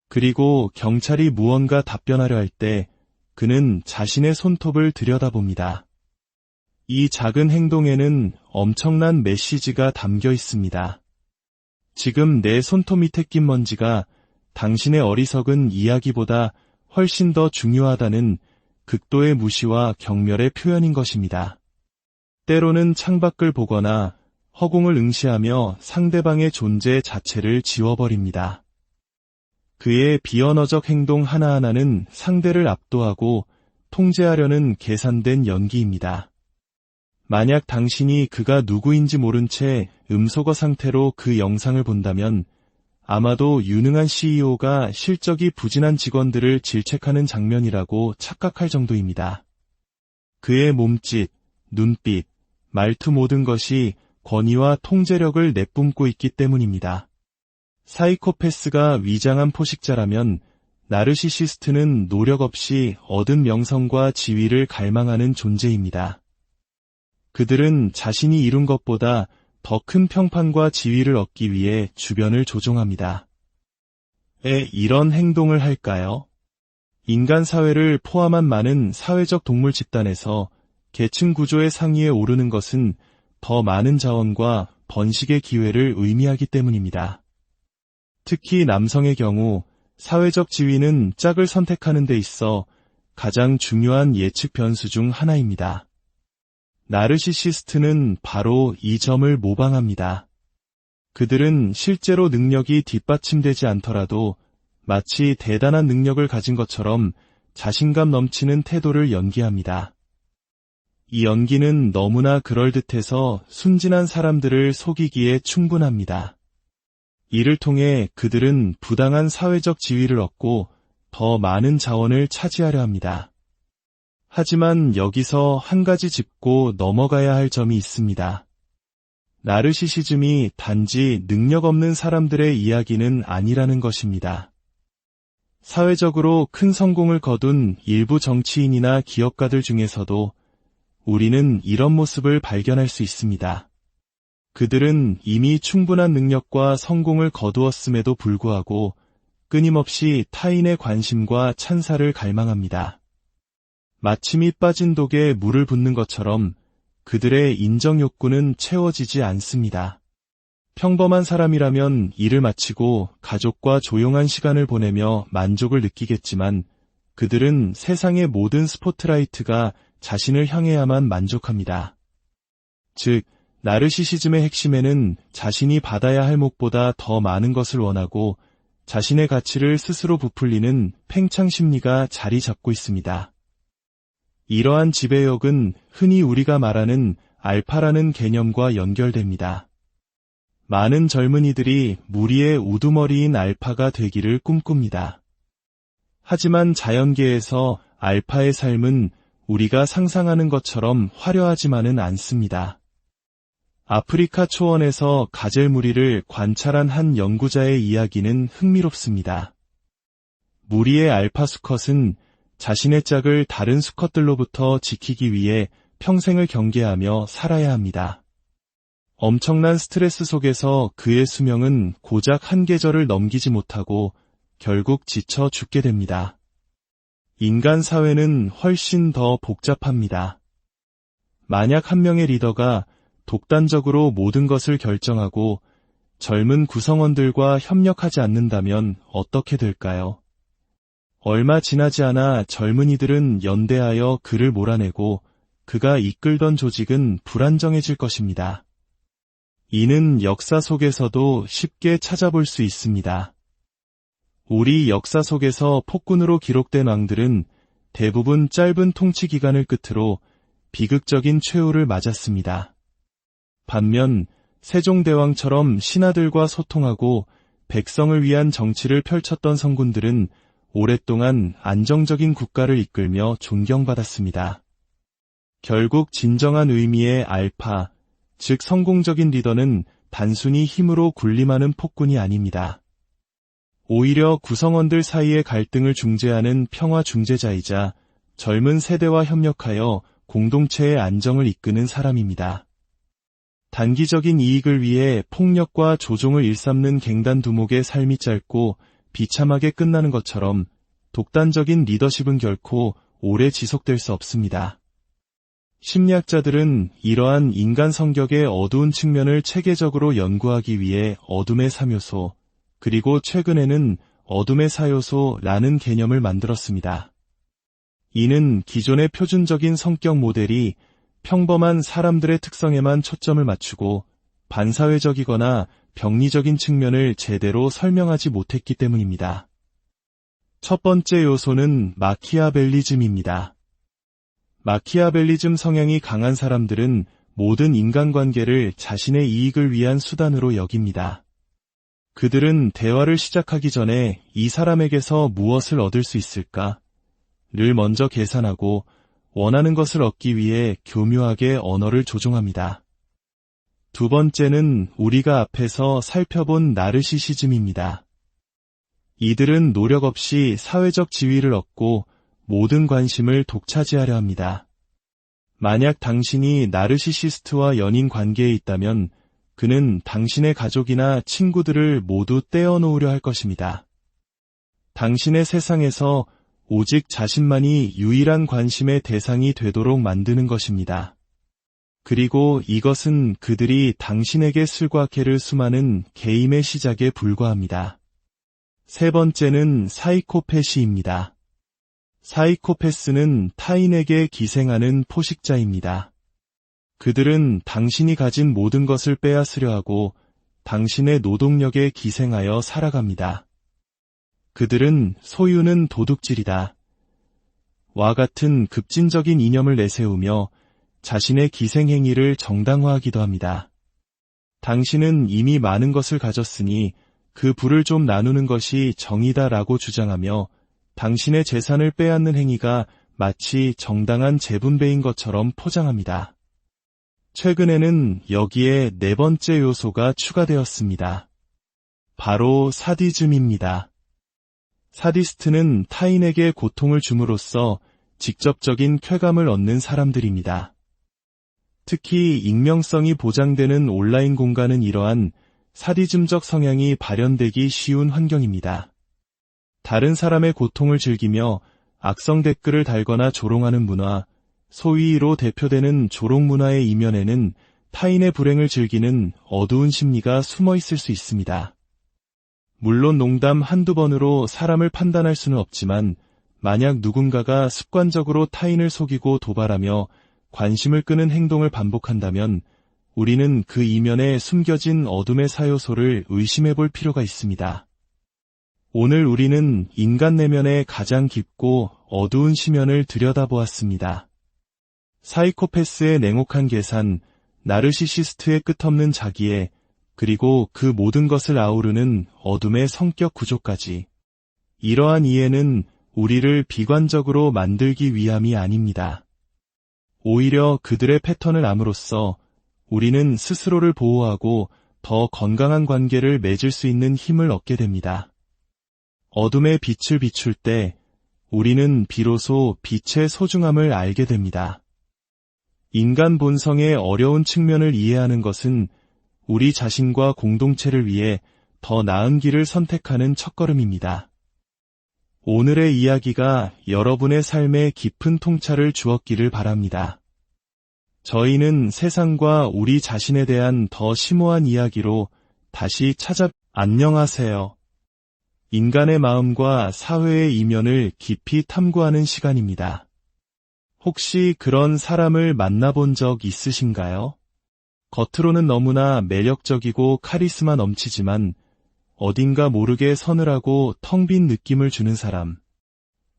Speaker 1: 그리고 경찰이 무언가 답변하려 할 때 그는 자신의 손톱을 들여다봅니다. 이 작은 행동에는 엄청난 메시지가 담겨 있습니다. 지금 내 손톱 밑에 낀 먼지가 당신의 어리석은 이야기보다 훨씬 더 중요하다는 극도의 무시와 경멸의 표현인 것입니다. 때로는 창밖을 보거나 허공을 응시하며 상대방의 존재 자체를 지워버립니다. 그의 비언어적 행동 하나하나는 상대를 압도하고 통제하려는 계산된 연기입니다. 만약 당신이 그가 누구인지 모른 채 음소거 상태로 그 영상을 본다면 아마도 유능한 CEO가 실적이 부진한 직원들을 질책하는 장면이라고 착각할 정도입니다. 그의 몸짓, 눈빛, 말투 모든 것이 권위와 통제력을 내뿜고 있기 때문입니다. 사이코패스가 위장한 포식자라면 나르시시스트는 노력 없이 얻은 명성과 지위를 갈망하는 존재입니다. 그들은 자신이 이룬 것보다 더 큰 평판과 지위를 얻기 위해 주변을 조종합니다. 왜 이런 행동을 할까요? 인간 사회를 포함한 많은 사회적 동물 집단에서 계층 구조의 상위에 오르는 것은 더 많은 자원과 번식의 기회를 의미하기 때문입니다. 특히 남성의 경우 사회적 지위는 짝을 선택하는 데 있어 가장 중요한 예측 변수 중 하나입니다. 나르시시스트는 바로 이 점을 모방합니다. 그들은 실제로 능력이 뒷받침되지 않더라도 마치 대단한 능력을 가진 것처럼 자신감 넘치는 태도를 연기합니다. 이 연기는 너무나 그럴듯해서 순진한 사람들을 속이기에 충분합니다. 이를 통해 그들은 부당한 사회적 지위를 얻고 더 많은 자원을 차지하려 합니다. 하지만 여기서 한 가지 짚고 넘어가야 할 점이 있습니다. 나르시시즘이 단지 능력 없는 사람들의 이야기는 아니라는 것입니다. 사회적으로 큰 성공을 거둔 일부 정치인이나 기업가들 중에서도 우리는 이런 모습을 발견할 수 있습니다. 그들은 이미 충분한 능력과 성공을 거두었음에도 불구하고 끊임없이 타인의 관심과 찬사를 갈망합니다. 마치 밑 빠진 독에 물을 붓는 것처럼 그들의 인정 욕구는 채워지지 않습니다. 평범한 사람이라면 일을 마치고 가족과 조용한 시간을 보내며 만족을 느끼겠지만 그들은 세상의 모든 스포트라이트가 자신을 향해야만 만족합니다. 즉, 나르시시즘의 핵심에는 자신이 받아야 할 몫보다 더 많은 것을 원하고 자신의 가치를 스스로 부풀리는 팽창 심리가 자리 잡고 있습니다. 이러한 지배력은 흔히 우리가 말하는 알파라는 개념과 연결됩니다. 많은 젊은이들이 무리의 우두머리인 알파가 되기를 꿈꿉니다. 하지만 자연계에서 알파의 삶은 우리가 상상하는 것처럼 화려하지만은 않습니다. 아프리카 초원에서 가젤 무리를 관찰한 한 연구자의 이야기는 흥미롭습니다. 무리의 알파 수컷은 자신의 짝을 다른 수컷들로부터 지키기 위해 평생을 경계하며 살아야 합니다. 엄청난 스트레스 속에서 그의 수명은 고작 한 계절을 넘기지 못하고 결국 지쳐 죽게 됩니다. 인간 사회는 훨씬 더 복잡합니다. 만약 한 명의 리더가 독단적으로 모든 것을 결정하고 젊은 구성원들과 협력하지 않는다면 어떻게 될까요? 얼마 지나지 않아 젊은이들은 연대하여 그를 몰아내고 그가 이끌던 조직은 불안정해질 것입니다. 이는 역사 속에서도 쉽게 찾아볼 수 있습니다. 우리 역사 속에서 폭군으로 기록된 왕들은 대부분 짧은 통치 기간을 끝으로 비극적인 최후를 맞았습니다. 반면 세종대왕처럼 신하들과 소통하고 백성을 위한 정치를 펼쳤던 성군들은 오랫동안 안정적인 국가를 이끌며 존경받았습니다. 결국 진정한 의미의 알파, 즉 성공적인 리더는 단순히 힘으로 군림하는 폭군이 아닙니다. 오히려 구성원들 사이의 갈등을 중재하는 평화 중재자이자 젊은 세대와 협력하여 공동체의 안정을 이끄는 사람입니다. 단기적인 이익을 위해 폭력과 조종을 일삼는 갱단두목의 삶이 짧고 비참하게 끝나는 것처럼 독단적인 리더십은 결코 오래 지속될 수 없습니다. 심리학자들은 이러한 인간 성격의 어두운 측면을 체계적으로 연구하기 위해 어둠의 3요소, 그리고 최근에는 어둠의 4요소라는 개념을 만들었습니다. 이는 기존의 표준적인 성격 모델이 평범한 사람들의 특성에만 초점을 맞추고 반사회적이거나 병리적인 측면을 제대로 설명하지 못했기 때문입니다. 첫 번째 요소는 마키아벨리즘입니다. 마키아벨리즘 성향이 강한 사람들은 모든 인간관계를 자신의 이익을 위한 수단으로 여깁니다. 그들은 대화를 시작하기 전에 이 사람에게서 무엇을 얻을 수 있을까? 를 먼저 계산하고 원하는 것을 얻기 위해 교묘하게 언어를 조종합니다. 두 번째는 우리가 앞에서 살펴본 나르시시즘입니다. 이들은 노력 없이 사회적 지위를 얻고 모든 관심을 독차지하려 합니다. 만약 당신이 나르시시스트와 연인 관계에 있다면 그는 당신의 가족이나 친구들을 모두 떼어놓으려 할 것입니다. 당신의 세상에서 오직 자신만이 유일한 관심의 대상이 되도록 만드는 것입니다. 그리고 이것은 그들이 당신에게 술과 개를 수많은 게임의 시작에 불과합니다. 세 번째는 사이코패시입니다. 사이코패스는 타인에게 기생하는 포식자입니다. 그들은 당신이 가진 모든 것을 빼앗으려 하고 당신의 노동력에 기생하여 살아갑니다. 그들은 소유는 도둑질이다. 와 같은 급진적인 이념을 내세우며 자신의 기생행위를 정당화하기도 합니다. 당신은 이미 많은 것을 가졌으니 그 부를 좀 나누는 것이 정의다라고 주장하며 당신의 재산을 빼앗는 행위가 마치 정당한 재분배인 것처럼 포장합니다. 최근에는 여기에 네 번째 요소가 추가되었습니다. 바로 사디즘입니다. 사디스트는 타인에게 고통을 줌으로써 직접적인 쾌감을 얻는 사람들입니다. 특히 익명성이 보장되는 온라인 공간은 이러한 사디즘적 성향이 발현되기 쉬운 환경입니다. 다른 사람의 고통을 즐기며 악성 댓글을 달거나 조롱하는 문화, 소위로 대표되는 조롱 문화의 이면에는 타인의 불행을 즐기는 어두운 심리가 숨어 있을 수 있습니다. 물론 농담 한두 번으로 사람을 판단할 수는 없지만 만약 누군가가 습관적으로 타인을 속이고 도발하며 관심을 끄는 행동을 반복한다면 우리는 그 이면에 숨겨진 어둠의 사요소를 의심해 볼 필요가 있습니다. 오늘 우리는 인간 내면의 가장 깊고 어두운 시면을 들여다보았습니다. 사이코패스의 냉혹한 계산, 나르시시스트의 끝없는 자기애, 그리고 그 모든 것을 아우르는 어둠의 성격 구조까지. 이러한 이해는 우리를 비관적으로 만들기 위함이 아닙니다. 오히려 그들의 패턴을 암으로써 우리는 스스로를 보호하고 더 건강한 관계를 맺을 수 있는 힘을 얻게 됩니다. 어둠의 빛을 비출 때 우리는 비로소 빛의 소중함을 알게 됩니다. 인간 본성의 어려운 측면을 이해하는 것은 우리 자신과 공동체를 위해 더 나은 길을 선택하는 첫걸음입니다. 오늘의 이야기가 여러분의 삶에 깊은 통찰을 주었기를 바랍니다. 저희는 세상과 우리 자신에 대한 더 심오한 이야기로 다시 안녕하세요. 인간의 마음과 사회의 이면을 깊이 탐구하는 시간입니다. 혹시 그런 사람을 만나본 적 있으신가요? 겉으로는 너무나 매력적이고 카리스마 넘치지만 어딘가 모르게 서늘하고 텅 빈 느낌을 주는 사람.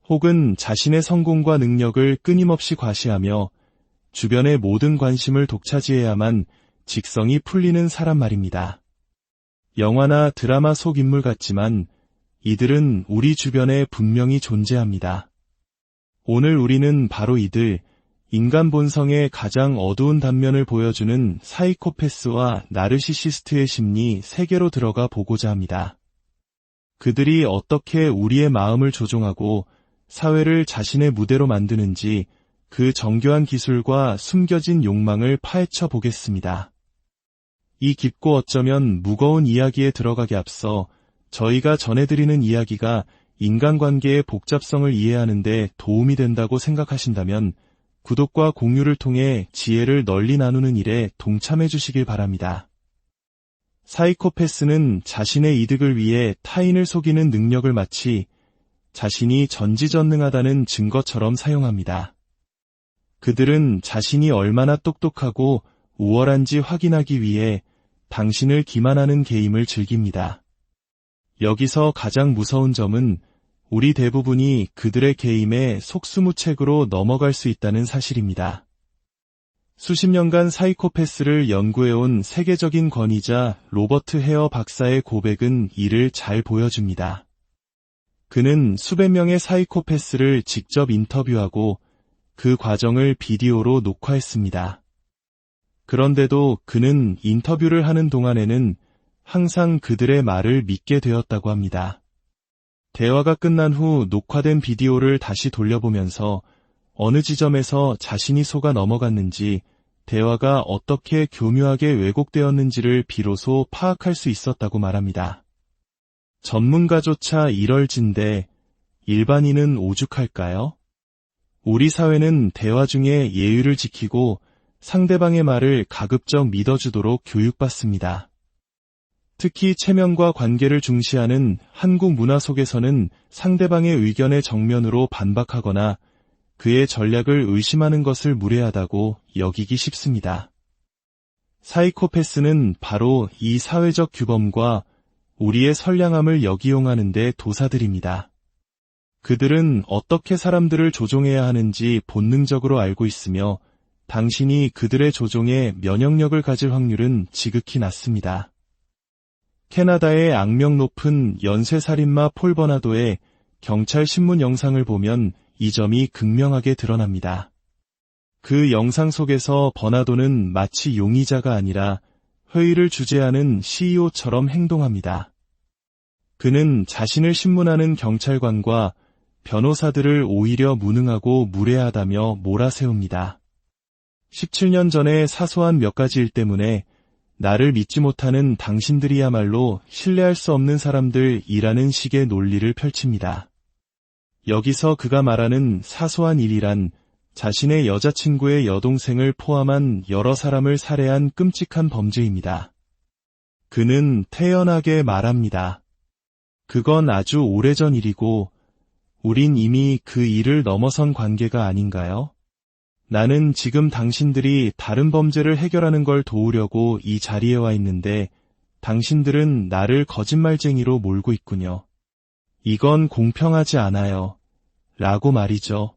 Speaker 1: 혹은 자신의 성공과 능력을 끊임없이 과시하며 주변의 모든 관심을 독차지해야만 직성이 풀리는 사람 말입니다. 영화나 드라마 속 인물 같지만 이들은 우리 주변에 분명히 존재합니다. 오늘 우리는 바로 이들, 인간 본성의 가장 어두운 단면을 보여주는 사이코패스와 나르시시스트의 심리 세계로 들어가 보고자 합니다. 그들이 어떻게 우리의 마음을 조종하고 사회를 자신의 무대로 만드는지 그 정교한 기술과 숨겨진 욕망을 파헤쳐 보겠습니다. 이 깊고 어쩌면 무거운 이야기에 들어가기 앞서 저희가 전해드리는 이야기가 인간관계의 복잡성을 이해하는 데 도움이 된다고 생각하신다면 구독과 공유를 통해 지혜를 널리 나누는 일에 동참해 주시길 바랍니다. 사이코패스는 자신의 이득을 위해 타인을 속이는 능력을 마치 자신이 전지전능하다는 증거처럼 사용합니다. 그들은 자신이 얼마나 똑똑하고 우월한지 확인하기 위해 당신을 기만하는 게임을 즐깁니다. 여기서 가장 무서운 점은 우리 대부분이 그들의 게임에 속수무책으로 넘어갈 수 있다는 사실입니다. 수십 년간 사이코패스를 연구해온 세계적인 권위자 로버트 헤어 박사의 고백은 이를 잘 보여줍니다. 그는 수백 명의 사이코패스를 직접 인터뷰하고 그 과정을 비디오로 녹화했습니다. 그런데도 그는 인터뷰를 하는 동안에는 항상 그들의 말을 믿게 되었다고 합니다. 대화가 끝난 후 녹화된 비디오를 다시 돌려보면서 어느 지점에서 자신이 속아 넘어갔는지 대화가 어떻게 교묘하게 왜곡되었는지를 비로소 파악할 수 있었다고 말합니다. 전문가조차 이럴진데 일반인은 오죽할까요? 우리 사회는 대화 중에 예의를 지키고 상대방의 말을 가급적 믿어주도록 교육받습니다. 특히 체면과 관계를 중시하는 한국 문화 속에서는 상대방의 의견에 정면으로 반박하거나 그의 전략을 의심하는 것을 무례하다고 여기기 쉽습니다. 사이코패스는 바로 이 사회적 규범과 우리의 선량함을 역이용하는 데 도사들입니다. 그들은 어떻게 사람들을 조종해야 하는지 본능적으로 알고 있으며 당신이 그들의 조종에 면역력을 가질 확률은 지극히 낮습니다. 캐나다의 악명 높은 연쇄살인마 폴 버나도의 경찰 신문 영상을 보면 이 점이 극명하게 드러납니다. 그 영상 속에서 버나도는 마치 용의자가 아니라 회의를 주재하는 CEO처럼 행동합니다. 그는 자신을 신문하는 경찰관과 변호사들을 오히려 무능하고 무례하다며 몰아세웁니다. 17년 전의 사소한 몇 가지 일 때문에 나를 믿지 못하는 당신들이야말로 신뢰할 수 없는 사람들이라는 식의 논리를 펼칩니다. 여기서 그가 말하는 사소한 일이란 자신의 여자친구의 여동생을 포함한 여러 사람을 살해한 끔찍한 범죄입니다. 그는 태연하게 말합니다. 그건 아주 오래전 일이고 우린 이미 그 일을 넘어선 관계가 아닌가요? 나는 지금 당신들이 다른 범죄를 해결하는 걸 도우려고 이 자리에 와 있는데 당신들은 나를 거짓말쟁이로 몰고 있군요. 이건 공평하지 않아요. 라고 말이죠.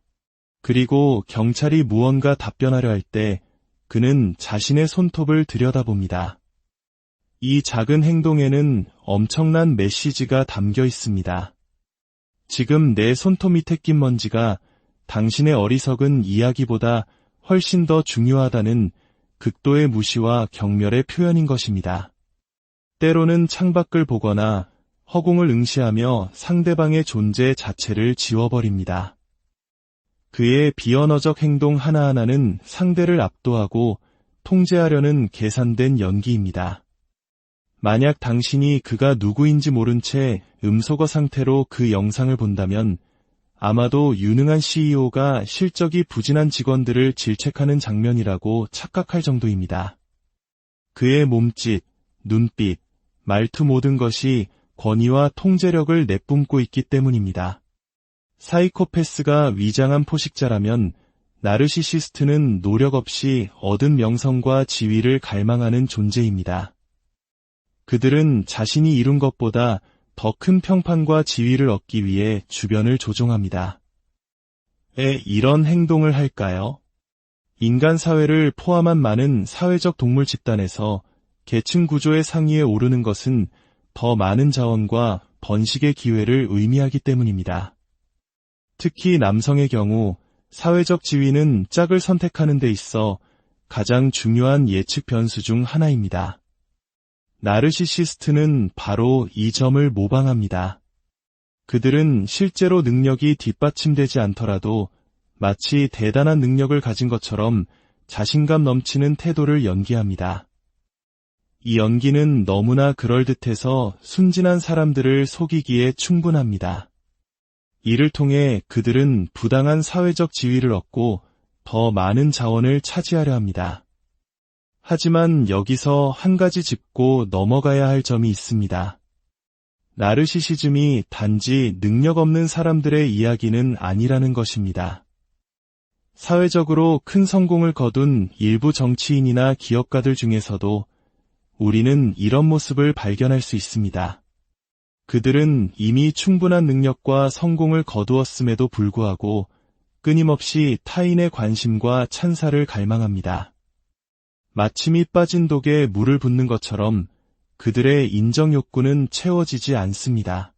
Speaker 1: 그리고 경찰이 무언가 답변하려 할 때 그는 자신의 손톱을 들여다봅니다. 이 작은 행동에는 엄청난 메시지가 담겨 있습니다. 지금 내 손톱 밑에 낀 먼지가 당신의 어리석은 이야기보다 훨씬 더 중요하다는 극도의 무시와 경멸의 표현인 것입니다. 때로는 창밖을 보거나 허공을 응시하며 상대방의 존재 자체를 지워버립니다. 그의 비언어적 행동 하나하나는 상대를 압도하고 통제하려는 계산된 연기입니다. 만약 당신이 그가 누구인지 모른 채 음소거 상태로 그 영상을 본다면 아마도 유능한 CEO가 실적이 부진한 직원들을 질책하는 장면이라고 착각할 정도입니다. 그의 몸짓, 눈빛, 말투 모든 것이 권위와 통제력을 내뿜고 있기 때문입니다. 사이코패스가 위장한 포식자라면 나르시시스트는 노력 없이 얻은 명성과 지위를 갈망하는 존재입니다. 그들은 자신이 이룬 것보다 더 큰 평판과 지위를 얻기 위해 주변을 조종합니다. 왜 이런 행동을 할까요? 인간 사회를 포함한 많은 사회적 동물 집단에서 계층 구조의 상위에 오르는 것은 더 많은 자원과 번식의 기회를 의미하기 때문입니다. 특히 남성의 경우 사회적 지위는 짝을 선택하는 데 있어 가장 중요한 예측 변수 중 하나입니다. 나르시시스트는 바로 이 점을 모방합니다. 그들은 실제로 능력이 뒷받침되지 않더라도 마치 대단한 능력을 가진 것처럼 자신감 넘치는 태도를 연기합니다. 이 연기는 너무나 그럴듯해서 순진한 사람들을 속이기에 충분합니다. 이를 통해 그들은 부당한 사회적 지위를 얻고 더 많은 자원을 차지하려 합니다. 하지만 여기서 한 가지 짚고 넘어가야 할 점이 있습니다. 나르시시즘이 단지 능력 없는 사람들의 이야기는 아니라는 것입니다. 사회적으로 큰 성공을 거둔 일부 정치인이나 기업가들 중에서도 우리는 이런 모습을 발견할 수 있습니다. 그들은 이미 충분한 능력과 성공을 거두었음에도 불구하고 끊임없이 타인의 관심과 찬사를 갈망합니다. 마침이 빠진 독에 물을 붓는 것처럼 그들의 인정 욕구는 채워지지 않습니다.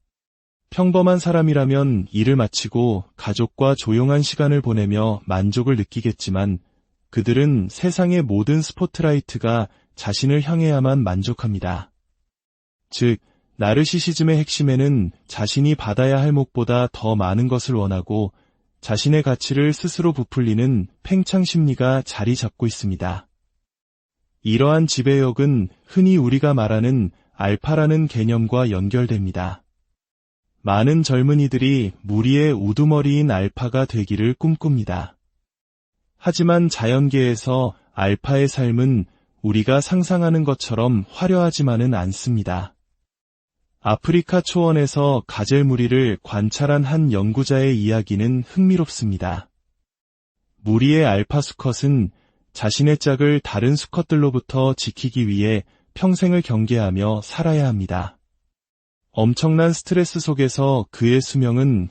Speaker 1: 평범한 사람이라면 일을 마치고 가족과 조용한 시간을 보내며 만족을 느끼겠지만 그들은 세상의 모든 스포트라이트가 자신을 향해야만 만족합니다. 즉, 나르시시즘의 핵심에는 자신이 받아야 할 몫보다 더 많은 것을 원하고 자신의 가치를 스스로 부풀리는 팽창 심리가 자리 잡고 있습니다. 이러한 지배력은 흔히 우리가 말하는 알파라는 개념과 연결됩니다. 많은 젊은이들이 무리의 우두머리인 알파가 되기를 꿈꿉니다. 하지만 자연계에서 알파의 삶은 우리가 상상하는 것처럼 화려하지만은 않습니다. 아프리카 초원에서 가젤 무리를 관찰한 한 연구자의 이야기는 흥미롭습니다. 무리의 알파 수컷은 자신의 짝을 다른 수컷들로부터 지키기 위해 평생을 경계하며 살아야 합니다. 엄청난 스트레스 속에서 그의 수명은